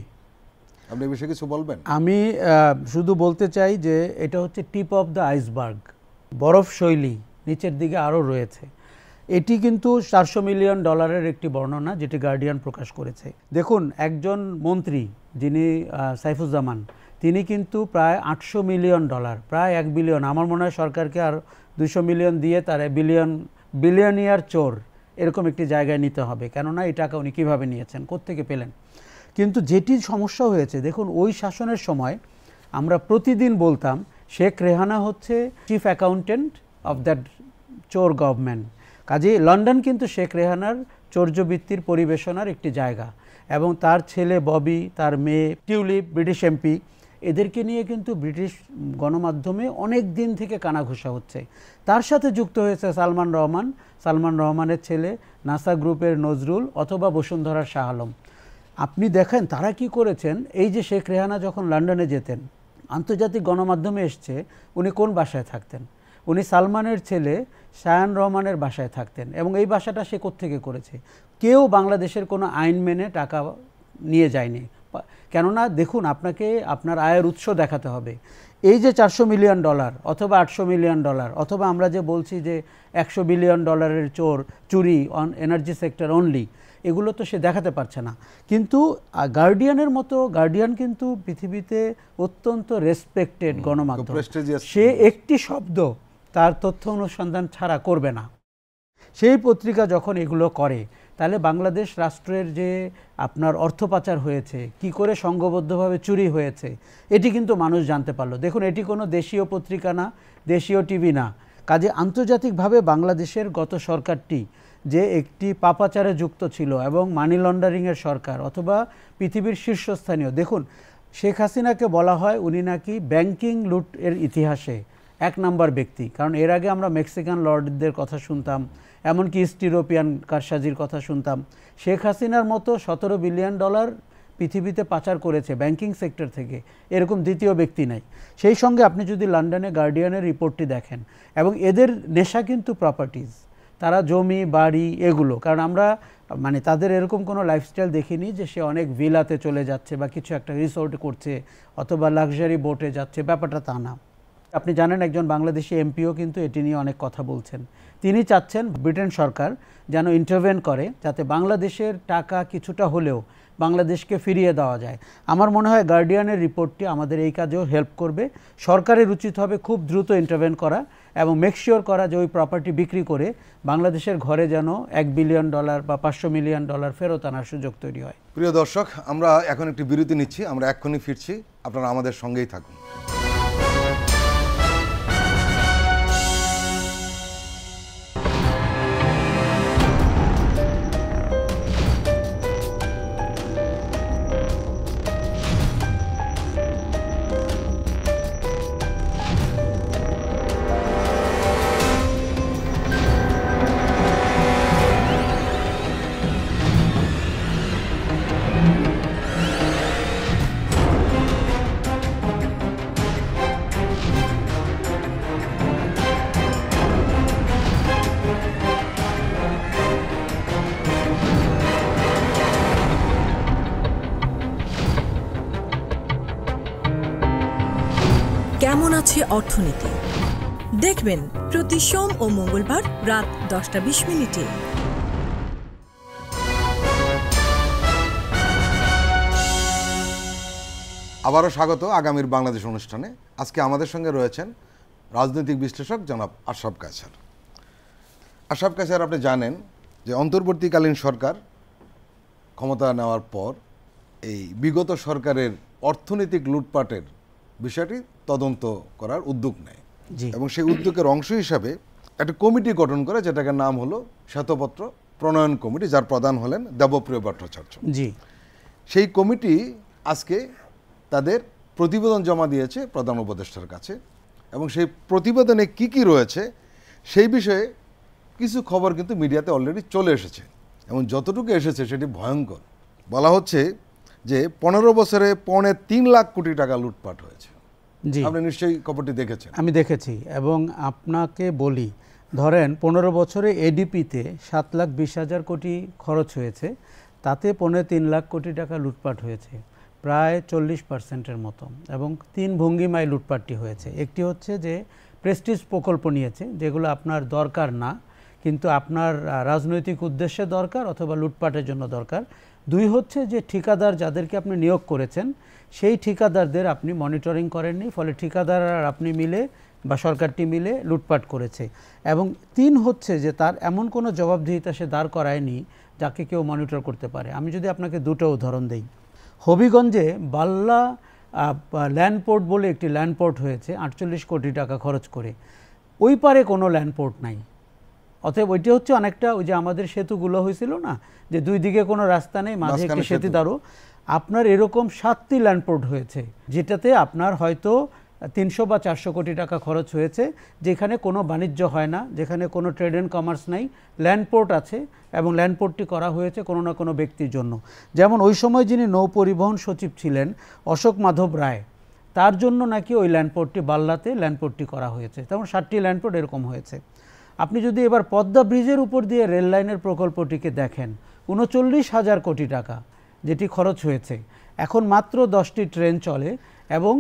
আপনি এই বিষয়ে কিছু বলবেন? আমি শুধু বলতে চাই যে এটা হচ্ছে টিপ অফ দ্য আইসবার্গ, বরফ শৈলী নিচের দিকে আরও রয়েছে। এটি কিন্তু $400 মিলিয়ন একটি বর্ণনা যেটি গার্ডিয়ান প্রকাশ করেছে। দেখুন, একজন মন্ত্রী যিনি সাইফুজ্জামান, তিনি কিন্তু প্রায় $800 মিলিয়ন, প্রায় 1 বিলিয়ন, আমার মনে হয় সরকারকে আর 200 মিলিয়ন দিয়ে তার বিলিয়নিয়ার চোর এরকম একটি জায়গায় নিতে হবে, কেননা এই টাকা উনি কীভাবে নিয়েছেন, কোত্থেকে পেলেন। কিন্তু যেটি সমস্যা হয়েছে, দেখুন ওই শাসনের সময় আমরা প্রতিদিন বলতাম শেখ রেহানা হচ্ছে চিফ অ্যাকাউন্টেন্ট অফ দ্যাট চোর গভর্নমেন্ট। কাজেই লন্ডন কিন্তু শেখ রেহানার চৌর্যবৃত্তির পরিবেশনার একটি জায়গা এবং তার ছেলে ববি, তার মেয়ে টিউলিপ, ব্রিটিশ এমপি, এদেরকে নিয়ে কিন্তু ব্রিটিশ গণমাধ্যমে অনেক দিন থেকে কানাঘুষা হচ্ছে। তার সাথে যুক্ত হয়েছে সালমান রহমানের ছেলে, নাসা গ্রুপের নজরুল অথবা বসুন্ধরার শাহ আলম। আপনি দেখেন তারা কি করেছেন। এই যে শেখ রেহানা যখন লন্ডনে যেতেন, আন্তর্জাতিক গণমাধ্যমে এসছে উনি কোন বাসায় থাকতেন, উনি সালমানের ছেলে শায়ান রহমানের বাসায় থাকতেন এবং এই বাসাটা সে কোত্থেকে করেছে। কেউ বাংলাদেশের কোনো আইন মেনে টাকা নিয়ে যায়নি, কেননা দেখুন আপনাকে আপনার আয়ের উৎস দেখাতে হবে। এই যে $400 মিলিয়ন অথবা $800 মিলিয়ন অথবা আমরা যে বলছি যে $100 বিলিয়ন চুরি অন এনার্জি সেক্টর অনলি, এগুলো তো সে দেখাতে পারছে না। কিন্তু গার্ডিয়ানের মতো, গার্ডিয়ান কিন্তু পৃথিবীতে অত্যন্ত রেসপেক্টেড গণমাধ্যম, সে একটি শব্দ তার তথ্য অনুসন্ধান ছাড়া করবে না। সেই পত্রিকা যখন এগুলো করে, তাহলে বাংলাদেশ রাষ্ট্রের যে আপনার অর্থ পাচার হয়েছে, কি করে সংঘবদ্ধভাবে চুরি হয়েছে, এটি কিন্তু মানুষ জানতে পারলো। দেখুন, এটি কোনো দেশীয় পত্রিকা না, দেশীয় টিভি না। কাজে আন্তর্জাতিকভাবে বাংলাদেশের গত সরকারটি যে একটি পাপাচারে যুক্ত ছিল এবং মানি লন্ডারিংয়ের সরকার অথবা পৃথিবীর শীর্ষস্থানীয়, দেখুন শেখ হাসিনাকে বলা হয় উনি নাকি ব্যাংকিং লুট এর ইতিহাসে 1 নম্বর ব্যক্তি, কারণ এর আগে আমরা মেক্সিকান লর্ডদের কথা শুনতাম, এমনকি ইস্ট ইউরোপিয়ান কারসাজির কথা শুনতাম। শেখ হাসিনার মতো $17 বিলিয়ন পৃথিবীতে পাচার করেছে ব্যাংকিং সেক্টর থেকে, এরকম দ্বিতীয় ব্যক্তি নাই। সেই সঙ্গে আপনি যদি লন্ডনে গার্ডিয়ানের রিপোর্টটি দেখেন, এবং এদের নেশা কিন্তু প্রপার্টিজ, তারা জমি বাড়ি এগুলো, কারণ আমরা মানে তাদের এরকম কোনো লাইফস্টাইল দেখিনি যে সে অনেক ভিলাতে চলে যাচ্ছে বা কিছু একটা রিসোর্ট করছে অথবা লাক্সারি বোটে যাচ্ছে, ব্যাপারটা তা না। আপনি জানেন একজন বাংলাদেশি এমপিও কিন্তু এটি নিয়ে অনেক কথা বলছেন। তিনি চাচ্ছেন ব্রিটেন সরকার যেন ইন্টারভেন করে, যাতে বাংলাদেশের টাকা কিছুটা হলেও বাংলাদেশকে ফিরিয়ে দেওয়া যায়। আমার মনে হয় গার্ডিয়ানের রিপোর্টটি আমাদের এই কাজেও হেল্প করবে। সরকারের উচিত হবে খুব দ্রুত ইন্টারভেন করা এবং মেকশিওর করা যে ওই প্রপার্টি বিক্রি করে বাংলাদেশের ঘরে যেন $1 বিলিয়ন বা $500 মিলিয়ন ফেরত আনার সুযোগ তৈরি হয়। প্রিয় দর্শক, আমরা এখন একটি বিরতি নিচ্ছি, আমরা এক্ষুনি ফিরছি, আপনারা আমাদের সঙ্গেই থাকুন। কেমন আছে অর্থনীতি দেখবেন প্রতি সোম ও মঙ্গলবার রাত 10:20 আবারও স্বাগত আগামীর বাংলাদেশ অনুষ্ঠানে। আজকে আমাদের সঙ্গে রয়েছেন রাজনৈতিক বিশ্লেষক জনাব আশরাফ কায়সার। আশরাফ কায়সার, আপনি জানেন যে অন্তর্বর্তীকালীন সরকার ক্ষমতা নেওয়ার পর এই বিগত সরকারের অর্থনৈতিক লুটপাটের বিষয়টি তদন্ত করার উদ্যোগ নেয় এবং সেই উদ্যোগের অংশ হিসাবে একটা কমিটি গঠন করে, যেটাকে নাম হলো শ্বেতপত্র প্রণয়ন কমিটি, যার প্রধান হলেন দেবপ্রিয় ভট্টাচার্য। জি, সেই কমিটি আজকে তাদের প্রতিবেদন জমা দিয়েছে প্রধান উপদেষ্টার কাছে এবং সেই প্রতিবেদনে কি কি রয়েছে সেই বিষয়ে কিছু খবর কিন্তু মিডিয়াতে অলরেডি চলে এসেছে এবং যতটুকু এসেছে সেটি ভয়ঙ্কর। বলা হচ্ছে যে 15 বছরে 3.5 লাখ কোটি টাকা লুটপাট হয়েছে। জি, আপনি নিশ্চয়ই খবরটি দেখেছেন। আমি দেখেছি এবং আপনাকে বলি, ধরেন 15 বছরে এডিপিতে 7,20,000 কোটি খরচ হয়েছে, তাতে 3.5 লাখ কোটি টাকা লুটপাট হয়েছে, প্রায় 40% মতো। এবং 3 ভঙ্গিমায় লুটপাটটি হয়েছে। একটি হচ্ছে যে প্রেস্টিজ প্রকল্প নিয়েছে, যেগুলো আপনার দরকার না কিন্তু আপনার রাজনৈতিক উদ্দেশ্যে দরকার অথবা লুটপাটের জন্য দরকার। 2 হচ্ছে যে ঠিকাদার যাদেরকে আপনি নিয়োগ করেছেন সেই ঠিকাদারদের আপনি মনিটরিং করেননি, ফলে ঠিকাদার আর আপনি মিলে বা সরকারটি মিলে লুটপাট করেছে। এবং 3 হচ্ছে যে তার এমন কোনো জবাবদিহিতা সে দাঁড় করায়নি যাকে কেউ মনিটর করতে পারে। আমি যদি আপনাকে 2টো উদাহরণ দেই, হবিগঞ্জে বাল্লা ল্যান্ডপোর্ট বলে একটি ল্যান্ডপোর্ট হয়েছে 48 কোটি টাকা খরচ করে, ওই পারে কোনো ল্যান্ডপোর্ট নাই। অতএব ওইটি হচ্ছে অনেকটা ওই যে আমাদের সেতুগুলো হয়েছিল না, যে 2 দিকে কোনো রাস্তা নেই, মাঝে একটি সেতুদারও। আপনার এরকম 7টি ল্যান্ডপোর্ট হয়েছে, যেটাতে আপনার হয়তো 300 বা 400 কোটি টাকা খরচ হয়েছে, যেখানে কোনো বাণিজ্য হয় না, যেখানে কোনো ট্রেড অ্যান্ড কমার্স নাই, ল্যান্ডপোর্ট আছে এবং ল্যান্ডপোর্টটি করা হয়েছে কোনো না কোনো ব্যক্তির জন্য। যেমন ওই সময় যিনি নৌ পরিবহন সচিব ছিলেন অশোক মাধব রায়, তার জন্য নাকি ওই ল্যান্ডপোর্টটি বাল্লাতে ল্যান্ডপোর্টটি করা হয়েছে। তেমন 7টি ল্যান্ডপোর্ট এরকম হয়েছে। আপনি যদি এবার পদ্মা ব্রিজের উপর দিয়ে রেল লাইনের প্রকল্পটিকে দেখেন, 39,000 কোটি টাকা যেটি খরচ হয়েছে। এখন মাত্র 10টি ট্রেন চলে এবং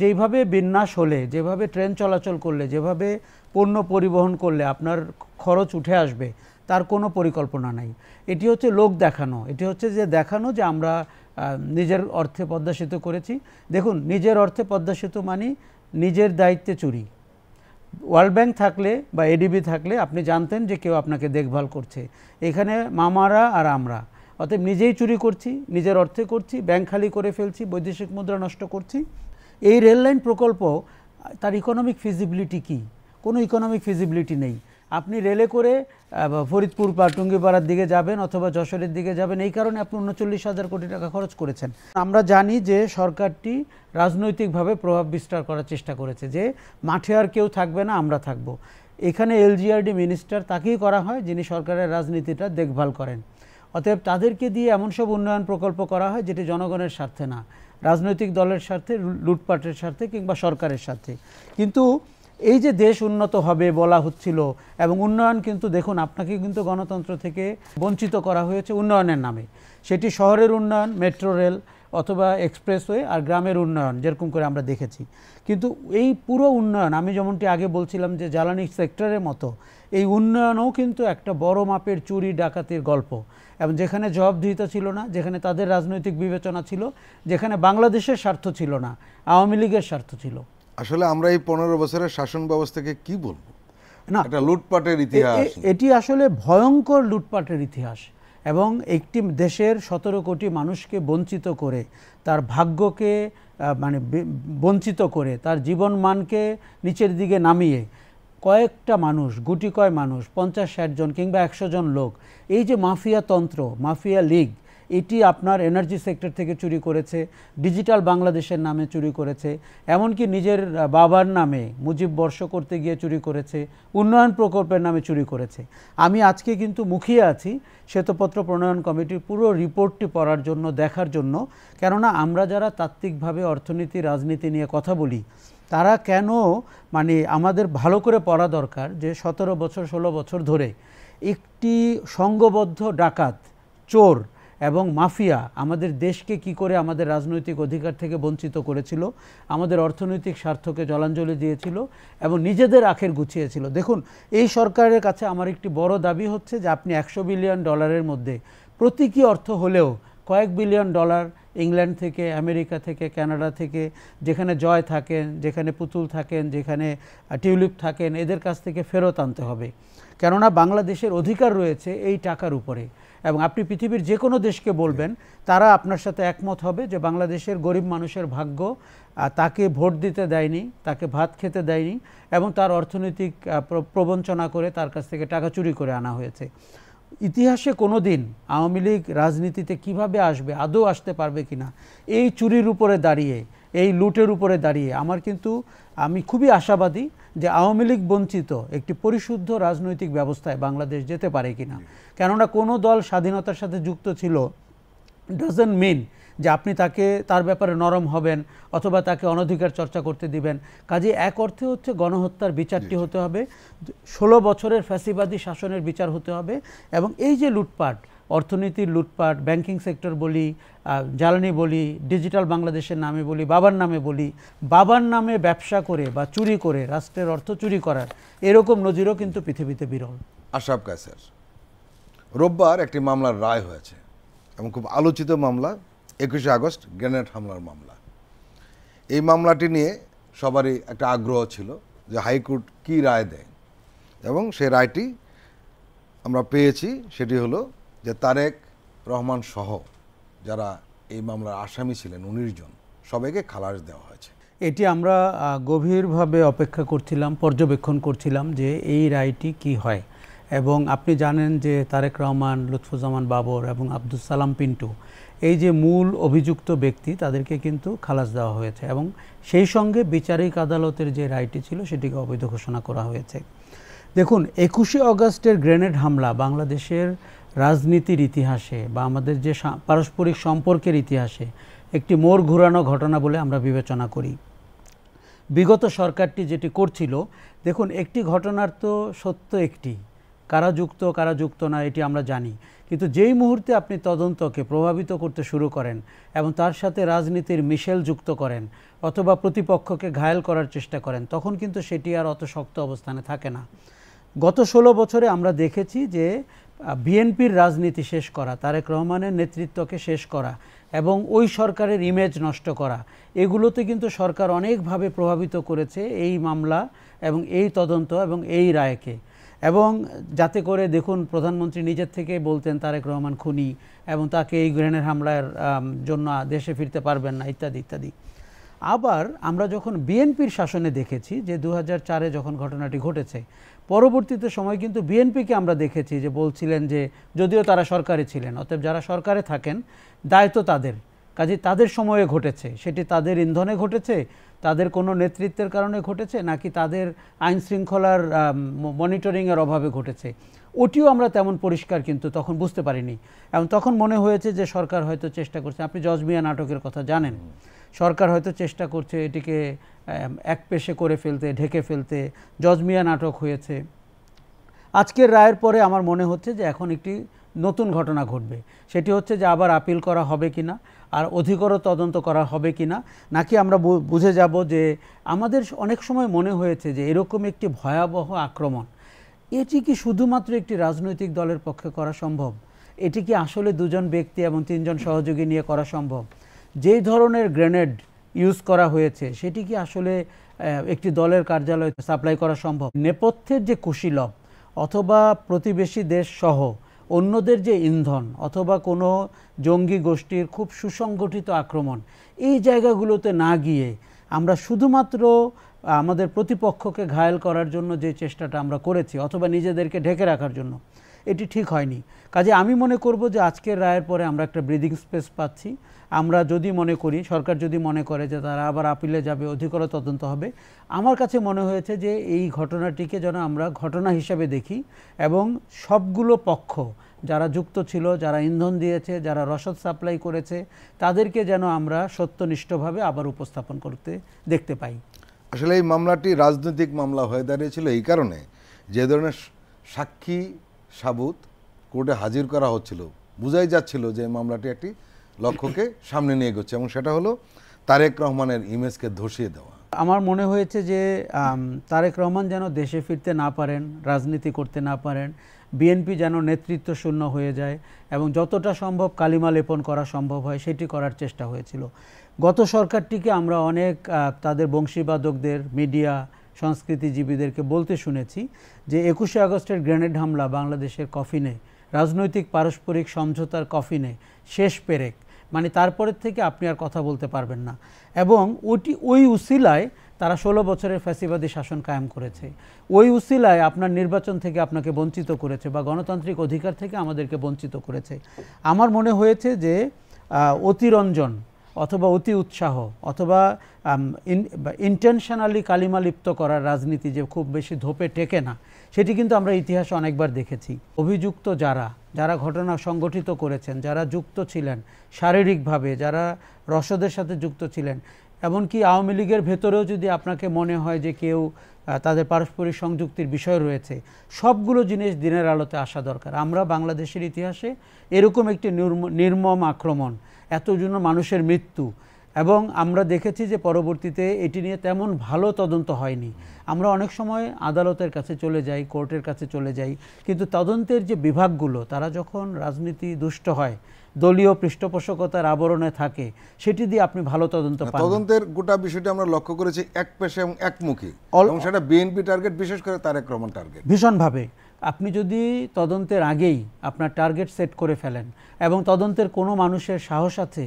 যেইভাবে বিন্যাস হলে, যেভাবে ট্রেন চলাচল করলে, যেভাবে পণ্য পরিবহন করলে আপনার খরচ উঠে আসবে তার কোনো পরিকল্পনা নাই। এটি হচ্ছে লোক দেখানো, এটি হচ্ছে যে দেখানো যে আমরা নিজের অর্থে পদ্মা সেতু করেছি। দেখুন, নিজের অর্থে পদ্মা সেতু মানে নিজের দায়িত্বে চুরি। ওয়ার্ল্ড ব্যাংক থাকলে বা এডিবি থাকলে আপনি জানতেন যে কেউ আপনাকে দেখভাল করছে। এখানে মামারা আর আমরা, অতএব নিজেই চুরি করছি, নিজের অর্থে করছি, ব্যাংক খালি করে ফেলছি, বৈদেশিক মুদ্রা নষ্ট করছি। এই রেললাইন প্রকল্প তার ইকোনমিক ফিজিবিলিটি কি? কোনো ইকোনমিক ফিজিবিলিটি নেই। আপনি রেলে করে ফরিদপুর বা টুঙ্গিপাড়ার দিকে যাবেন অথবা যশোরের দিকে যাবেন, এই কারণে আপনি 39,000 কোটি টাকা খরচ করেছেন। আমরা জানি যে সরকারটি রাজনৈতিকভাবে প্রভাব বিস্তার করার চেষ্টা করেছে, যে মাঠে আর কেউ থাকবে না, আমরা থাকব। এখানে এলজিআরডি মিনিস্টার তাকেই করা হয় যিনি সরকারের রাজনীতিটা দেখভাল করেন। অতএব তাদেরকে দিয়ে এমন সব উন্নয়ন প্রকল্প করা হয় যেটি জনগণের স্বার্থে না, রাজনৈতিক দলের স্বার্থে, লুটপাটের স্বার্থে কিংবা সরকারের স্বার্থে। কিন্তু এই যে দেশ উন্নত হবে বলা হচ্ছিল এবং উন্নয়ন, কিন্তু দেখুন আপনাকে কিন্তু গণতন্ত্র থেকে বঞ্চিত করা হয়েছে উন্নয়নের নামে। সেটি শহরের উন্নয়ন, মেট্রো রেল, অথবা এক্সপ্রেসওয়ে আর গ্রামের উন্নয়ন যেরকম করে আমরা দেখেছি। কিন্তু এই পুরো উন্নয়ন, আমি যেমনটি আগে বলছিলাম যে জ্বালানি সেক্টরের মতো এই উন্নয়নও কিন্তু একটা বড় মাপের চুরি ডাকাতির গল্প, এবং যেখানে জবাবদিহিতা ছিল না, যেখানে তাদের রাজনৈতিক বিবেচনা ছিল, যেখানে বাংলাদেশের স্বার্থ ছিল না, আওয়ামী লীগের স্বার্থ ছিল। আসলে আমরা এই 15 বছরের শাসন ব্যবস্থাকে কি বলবো? না, একটা লুটপাটের ইতিহাস। এটি আসলে ভয়ঙ্কর লুটপাটের ইতিহাস, এবং একটি দেশের 17 কোটি মানুষকে বঞ্চিত করে, তার ভাগ্যকে মানে বঞ্চিত করে, তার জীবন মানকে নিচের দিকে নামিয়ে কয়েকটা মানুষ, গুটি কয় মানুষ, 50-60 জন কিংবা 100 জন লোক, এই যে মাফিয়া তন্ত্র, মাফিয়া লীগ, এটি আপনার এনার্জি সেক্টর থেকে চুরি করেছে, ডিজিটাল বাংলাদেশের নামে চুরি করেছে, এমনকি নিজের বাবার নামে মুজিব বর্ষ করতে গিয়ে চুরি করেছে, উন্নয়ন প্রকল্পের নামে চুরি করেছে। আমি আজকে কিন্তু মুখিয়ে আছি শ্বেতপত্র প্রণয়ন কমিটির পুরো রিপোর্টটি পড়ার জন্য, দেখার জন্য, কেননা আমরা যারা তাত্ত্বিকভাবে অর্থনীতি রাজনীতি নিয়ে কথা বলি তারা কেন মানে আমাদের ভালো করে পড়া দরকার যে 17 বছর 16 বছর ধরে একটি সংঘবদ্ধ ডাকাত, চোর এবং মাফিয়া আমাদের দেশকে কি করে আমাদের রাজনৈতিক অধিকার থেকে বঞ্চিত করেছিল, আমাদের অর্থনৈতিক স্বার্থকে জলাঞ্জলি দিয়েছিল এবং নিজেদের আখের গুছিয়েছিল। দেখুন, এই সরকারের কাছে আমার একটি বড় দাবি হচ্ছে যে আপনি $100 বিলিয়ন মধ্যে প্রতীকী অর্থ হলেও কয়েক বিলিয়ন ডলার ইংল্যান্ড থেকে, আমেরিকা থেকে, কানাডা থেকে, যেখানে জয় থাকেন, যেখানে পুতুল থাকেন, যেখানে টিউলিপ থাকেন, এদের কাছ থেকে ফেরত আনতে হবে। কেননা বাংলাদেশের অধিকার রয়েছে এই টাকার উপরে, এবং আপনি পৃথিবীর যে কোনো দেশকে বলবেন তারা আপনার সাথে একমত হবে যে বাংলাদেশের গরিব মানুষের ভাগ্য তাকে ভোট দিতে দেয়নি, তাকে ভাত খেতে দেয়নি, এবং তার অর্থনৈতিক প্রবঞ্চনা করে তার কাছ থেকে টাকা চুরি করে আনা হয়েছে। ইতিহাসে কোনো দিন আওয়ামী লীগ রাজনীতিতে কিভাবে আসবে, আদৌ আসতে পারবে কিনা, এই চুরির উপরে দাঁড়িয়ে, এই লুটের উপরে দাঁড়িয়ে আমি খুবই আশাবাদী যে আওয়ামী লীগ বঞ্চিত একটি পরিশুদ্ধ রাজনৈতিক ব্যবস্থায় বাংলাদেশ যেতে পারে কিনা। কেননা কোনো দল স্বাধীনতার সাথে যুক্ত ছিল ডাজন্ট মিন যে আপনি তার ব্যাপারে নরম হবেন অথবা তাকে অনধিকার চর্চা করতে দিবেন। কাজে এক অর্থে হচ্ছে গণহত্যার বিচারটি হতে হবে, 16 বছরের ফ্যাসিবাদী শাসনের বিচার হতে হবে, এবং এই যে লুটপাট, অর্থনীতির লুটপাট, ব্যাংকিং সেক্টর বলি, জ্বালানি বলি, ডিজিটাল বাংলাদেশের নামে বলি, বাবার নামে বলি, বাবার নামে ব্যবসা করে বা চুরি করে রাষ্ট্রের অর্থ চুরি করার এরকম নজিরও কিন্তু পৃথিবীতে বিরল। আশরাফ কায়সার, রোববার একটি মামলার রায় হয়েছে এবং খুব আলোচিত মামলা, 21শে আগস্ট গ্রেনেড হামলার মামলা। এই মামলাটি নিয়ে সবারই একটা আগ্রহ ছিল যে হাইকোর্ট কী রায় দেয়, এবং সেই রায়টি আমরা পেয়েছি। সেটি হলো যে তারেক রহমান সহ যারা এই মামলার আসামি ছিলেন 19 জন, সবাইকে খালাস দেওয়া হয়েছে। এটি আমরা গভীরভাবে অপেক্ষা করছিলাম, পর্যবেক্ষণ করছিলাম যে এই রায়টি কি হয়। এবং আপনি জানেন যে তারেক রহমান, লুৎফুজ্জামান বাবর এবং আব্দুস সালাম পিন্টু, এই যে মূল অভিযুক্ত ব্যক্তি, তাদেরকে কিন্তু খালাস দেওয়া হয়েছে, এবং সেই সঙ্গে বিচারিক আদালতের যে রায়টি ছিল সেটিকে অবৈধ ঘোষণা করা হয়েছে। দেখুন, 21শে আগস্টের গ্রেনেড হামলা বাংলাদেশের রাজনীতির ইতিহাসে বা আমাদের যে পারস্পরিক সম্পর্কের ইতিহাসে একটি মোড় ঘুরানো ঘটনা বলে আমরা বিবেচনা করি। বিগত সরকারটি যেটি করছিল, দেখুন, একটি ঘটনার তো সত্য একটি, কারা যুক্ত না এটি আমরা জানি, কিন্তু যেই মুহূর্তে আপনি তদন্তকে প্রভাবিত করতে শুরু করেন এবং তার সাথে রাজনীতির মিশেল যুক্ত করেন অথবা প্রতিপক্ষকে ঘায়েল করার চেষ্টা করেন, তখন কিন্তু সেটি আর অত শক্ত অবস্থানে থাকে না। গত 16 বছরে আমরা দেখেছি যে বিএনপির রাজনীতি শেষ করা, তারেক রহমানের নেতৃত্বকে শেষ করা এবং ওই সরকারের ইমেজ নষ্ট করা, এগুলোতে কিন্তু সরকার অনেকভাবে প্রভাবিত করেছে এই মামলা এবং এই তদন্ত এবং এই রায়কে। এবং যাতে করে দেখুন, প্রধানমন্ত্রী নিজের থেকে বলতেন তারেক রহমান খুনি এবং তাকে এই গ্রেনেড হামলার জন্য দেশে ফিরতে পারবেন না, ইত্যাদি ইত্যাদি। আবার আমরা যখন বিএনপির শাসনে দেখেছি যে 2004-এ যখন ঘটনাটি ঘটেছে, পরবর্তীতে সময় কিন্তু বিএনপিকে আমরা দেখেছি যে বলছিলেন যে যদিও তারা সরকারে ছিলেন, অতএব যারা সরকারে থাকেন দায়িত্ব তাদের, কাজে তাদের সময়ে ঘটেছে, সেটি তাদের ইন্ধনে ঘটেছে, তাদের কোনো নেতৃত্বের কারণে ঘটেছে, নাকি তাদের আইন শৃঙ্খলার মনিটরিংয়ের অভাবে ঘটেছে, ওটিও আমরা তেমন পরিষ্কার কিন্তু তখন বুঝতে পারিনি। এবং তখন মনে হয়েছে যে সরকার হয়তো চেষ্টা করছে, আপনি জজ মিয়া নাটকের কথা জানেন, সরকার হয়তো চেষ্টা করছে এটিকে একপেশে করে ফেলতে, ঢেকে ফেলতে, জজ মিয়া নাটক হয়েছে। আজকের রায়ের পরে আমার মনে হচ্ছে যে এখন একটি নতুন ঘটনা ঘটবে, সেটি হচ্ছে যে আবার আপিল করা হবে কিনা, আর অধিকতর তদন্ত করা হবে কিনা, নাকি আমরা বুঝে যাব যে আমাদের অনেক সময় মনে হয়েছে যে এরকম একটি ভয়াবহ আক্রমণ এটি কি শুধুমাত্র একটি রাজনৈতিক দলের পক্ষে করা সম্ভব? এটি কি আসলে দুজন ব্যক্তি এবং তিনজন সহযোগী নিয়ে করা সম্ভব? যেই ধরনের গ্রেনেড ইউজ করা হয়েছে সেটি কি আসলে একটি দলের কার্যালয়ে সাপ্লাই করা সম্ভব? নেপথ্যের যে কুশীলব অথবা প্রতিবেশী দেশ সহ অন্যদের যে ইন্ধন অথবা কোনো জঙ্গি গোষ্ঠীর খুব সুসংগঠিত আক্রমণ, এই জায়গাগুলোতে না গিয়ে আমরা শুধুমাত্র আমাদের প্রতিপক্ষকে ঘায়েল করার জন্য যে চেষ্টাটা আমরা করেছি অথবা নিজেদেরকে ঢেকে রাখার জন্য, এটি ঠিক হয়নি। কাজে আমি মনে করব যে আজকের রায়ের পরে আমরা একটা ব্রিদিং স্পেস পাচ্ছি। আমরা যদি মনে করি, সরকার যদি মনে করে যে তারা আবার আপিলে যাবে, অধিকতর তদন্ত হবে, আমার কাছে মনে হয়েছে যে এই ঘটনাটিকে যেন আমরা ঘটনা হিসাবে দেখি এবং সবগুলো পক্ষ যারা যুক্ত ছিল, যারা ইন্ধন দিয়েছে, যারা রসদ সাপ্লাই করেছে, তাদেরকে যেন আমরা সত্যনিষ্ঠভাবে আবার উপস্থাপন করতে দেখতে পাই। আসলে এই মামলাটি রাজনৈতিক মামলা হয়ে দাঁড়িয়েছিল এই কারণে, যে ধরনের সাক্ষী সাবুত কোর্টে হাজির করা হচ্ছিল, বোঝাই যাচ্ছিল যে মামলাটি একটি লক্ষ্যকে সামনে নিয়ে এগোচ্ছে, এবং সেটা হলো তারেক রহমানের ইমেজকে ধসিয়ে দেওয়া। আমার মনে হয়েছে যে তারেক রহমান যেন দেশে ফিরতে না পারেন, রাজনীতি করতে না পারেন, বিএনপি যেন নেতৃত্ব শূন্য হয়ে যায় এবং যতটা সম্ভব কালিমা লেপন করা সম্ভব হয় সেটি করার চেষ্টা হয়েছিল। গত সরকারটিকে আমরা অনেক তাদের বংশীবাদকদের, মিডিয়া, সংস্কৃতিজীবীদেরকে বলতে শুনেছি যে 21শে আগস্টের গ্রেনেড হামলা বাংলাদেশের কফিনে, রাজনৈতিক পারস্পরিক সমঝোতার কফিনে শেষ পেরেক, মানে তারপরের থেকে আপনি আর কথা বলতে পারবেন না। এবং ওই উসিলায় তারা 16 বছরের ফ্যাসিবাদী শাসন কায়েম করেছে। ওই উসিলায় আপনার নির্বাচন থেকে আপনাকে বঞ্চিত করেছে বা গণতান্ত্রিক অধিকার থেকে আমাদেরকে বঞ্চিত করেছে। আমার মনে হয়েছে যে অতিরঞ্জন অথবা অতি উৎসাহ অথবা ইন্টেনশনালি কালিমা লিপ্ত করার রাজনীতি যে খুব বেশি ধোপে টেকে না, সেটি কিন্তু আমরা ইতিহাসে অনেকবার দেখেছি। অভিযুক্ত যারা ঘটনা সংগঠিত করেছেন, যারা যুক্ত ছিলেন শারীরিকভাবে, যারা রসদের সাথে যুক্ত ছিলেন, এমনকি আওয়ামী লীগের ভেতরেও যদি আপনাকে মনে হয় যে কেউ তাদের পারস্পরিক সংযুক্তির বিষয় রয়েছে, সবগুলো জিনিস দিনের আলোতে আসা দরকার। আমরা বাংলাদেশের ইতিহাসে এরকম একটি নির্মম আক্রমণ, এতজন মানুষের মৃত্যু, এবং আমরা দেখেছি যে পরবর্তীতে এটি নিয়ে তেমন ভালো তদন্ত হয়নি। আমরা অনেক সময় আদালতের কাছে চলে যাই, কোর্টের কাছে চলে যাই, কিন্তু তদন্তের যে বিভাগগুলো তারা যখন রাজনীতি দুষ্ট হয়, দলীয় পৃষ্ঠপোষকতার আবরণে থাকে, সেটি দিয়ে আপনি ভালো তদন্ত পান। তদন্তের গোটা বিষয়টি আমরা লক্ষ্য করেছি এক পেশে এবং একমুখী, এবং সেটা বিএনপি টার্গেট, বিশেষ করে তারেক রহমান টার্গেট ভীষণভাবে। আপনি যদি তদন্তের আগেই আপনার টার্গেট সেট করে ফেলেন এবং তদন্তের কোনো মানুষের সাহস আছে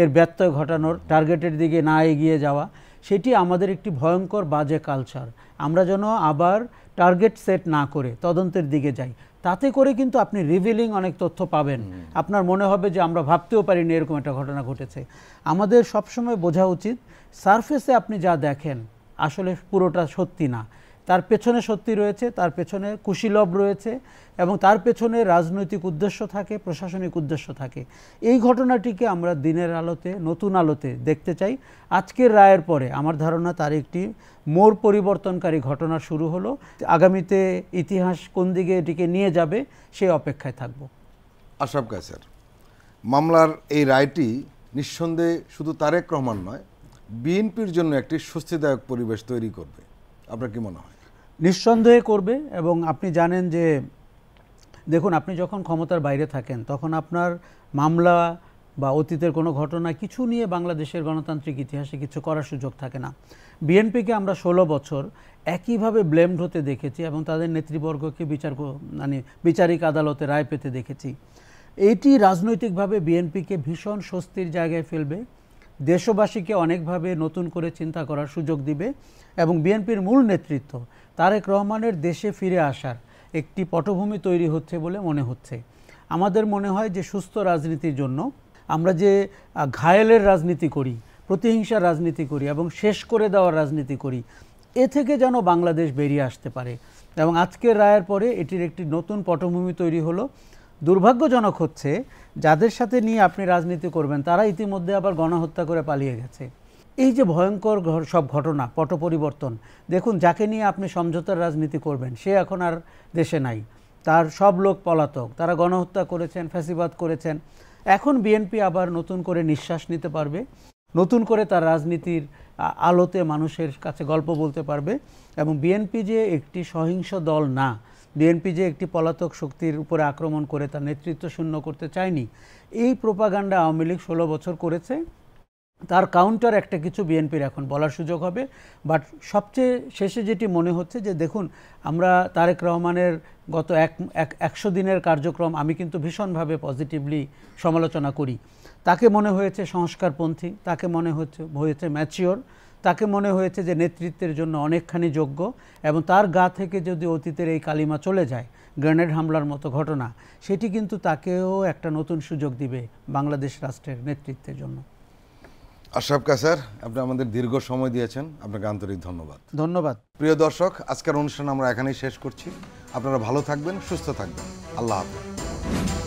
এর ব্যত্যয় ঘটানোর, টার্গেটের দিকে না এগিয়ে যাওয়া, সেটি আমাদের একটি ভয়ঙ্কর বাজে কালচার। আমরা যেন আবার টার্গেট সেট না করে তদন্তের দিকে যাই, তাতে করে কিন্তু আপনি রিভিলিং অনেক তথ্য পাবেন। আপনার মনে হবে যে আমরা ভাবতেও পারিনি এরকম একটা ঘটনা ঘটেছে। আমাদের সবসময় বোঝা উচিত সারফেসে আপনি যা দেখেন আসলে পুরোটা সত্যি না, তার পেছনে সত্যি রয়েছে, তার পেছনে কুশীলব রয়েছে এবং তার পেছনে রাজনৈতিক উদ্দেশ্য থাকে, প্রশাসনিক উদ্দেশ্য থাকে। এই ঘটনাটিকে আমরা দিনের আলোতে, নতুন আলোতে দেখতে চাই। আজকের রায়ের পরে আমার ধারণা তার একটি মোড় পরিবর্তনকারী ঘটনা শুরু হলো। আগামীতে ইতিহাস কোন দিকে এটিকে নিয়ে যাবে সেই অপেক্ষায় থাকব। আশরাফ কায়সার, মামলার এই রায়টি নিঃসন্দেহে শুধু তারেক রহমান নয়, বিএনপির জন্য একটি স্বস্তিদায়ক পরিবেশ তৈরি করবে, আপনার কি মনে হয়? নিঃসন্দেহে করবে। এবং আপনি জানেন যে দেখুন, আপনি যখন ক্ষমতার বাইরে থাকেন তখন আপনার মামলা বা অতীতের কোনো ঘটনা কিছু নিয়ে বাংলাদেশের গণতান্ত্রিক ইতিহাসে কিছু করার সুযোগ থাকে না। বিএনপিকে আমরা 16 বছর একইভাবে ব্লেমড হতে দেখেছি এবং তাদের নেতৃবর্গকে বিচারিক আদালতে রায় পেতে দেখেছি। এইটি রাজনৈতিকভাবে বিএনপিকে ভীষণ স্বস্তির জায়গায় ফেলবে, দেশবাসীকে অনেকভাবে নতুন করে চিন্তা করার সুযোগ দিবে এবং বিএনপির মূল নেতৃত্ব তারেক রহমানের দেশে ফিরে আসার একটি পটভূমি তৈরি হচ্ছে বলে মনে হচ্ছে। আমাদের মনে হয় যে সুস্থ রাজনীতির জন্য আমরা যে ঘায়েলের রাজনীতি করি, প্রতিহিংসার রাজনীতি করি এবং শেষ করে দেওয়ার রাজনীতি করি, এ থেকে যেন বাংলাদেশ বেরিয়ে আসতে পারে। এবং আজকের রায়ের পরে এটির একটি নতুন পটভূমি তৈরি হলো। দুর্ভাগ্যজনক হচ্ছে যাদের সাথে নিয়ে আপনি রাজনীতি করবেন তারা ইতিমধ্যে আবার গণহত্যা করে পালিয়ে গেছে। এই যে ভয়ঙ্কর সব ঘটনা, পট পরিবর্তন, দেখুন যাকে নিয়ে আপনি সমঝোতার রাজনীতি করবেন সে এখন আর দেশে নাই, তার সব লোক পলাতক, তারা গণহত্যা করেছেন, ফ্যাসিবাদ করেছেন। এখন বিএনপি আবার নতুন করে নিঃশ্বাস নিতে পারবে, নতুন করে তার রাজনীতির আলোতে মানুষের কাছে গল্প বলতে পারবে। এবং বিএনপি যে একটি সহিংস দল না, বিএনপি যে একটি পলাতক শক্তির উপরে আক্রমণ করে তার নেতৃত্ব শূন্য করতে চায়নি, এই প্রোপাগান্ডা আওয়ামী লীগ 16 বছর করেছে। তার কাউন্টার একটা কিছু বিএনপির এখন বলার সুযোগ হবে। বাট সবচেয়ে শেষে যেটি মনে হচ্ছে যে দেখুন, আমরা তারেক রহমানের গত 100 দিনের কার্যক্রম আমি কিন্তু ভীষণভাবে পজিটিভলি সমালোচনা করি। তাকে মনে হয়েছে সংস্কারপন্থী, তাকে মনে হয়েছে ম্যাচিওর, তাকে মনে হয়েছে যে নেতৃত্বের জন্য অনেকখানি যোগ্য। এবং তার গা থেকে যদি অতীতের এই কালিমা চলে যায়, গ্রেনেড হামলার মতো ঘটনা, সেটি কিন্তু তাকেও একটা নতুন সুযোগ দিবে বাংলাদেশ রাষ্ট্রের নেতৃত্বের জন্য। আশরাফ কায়সার, আপনি আমাদের দীর্ঘ সময় দিয়েছেন, আপনাকে আন্তরিক ধন্যবাদ। ধন্যবাদ। প্রিয় দর্শক, আজকের অনুষ্ঠান আমরা এখানেই শেষ করছি। আপনারা ভালো থাকবেন, সুস্থ থাকবেন। আল্লাহ হাফেজ।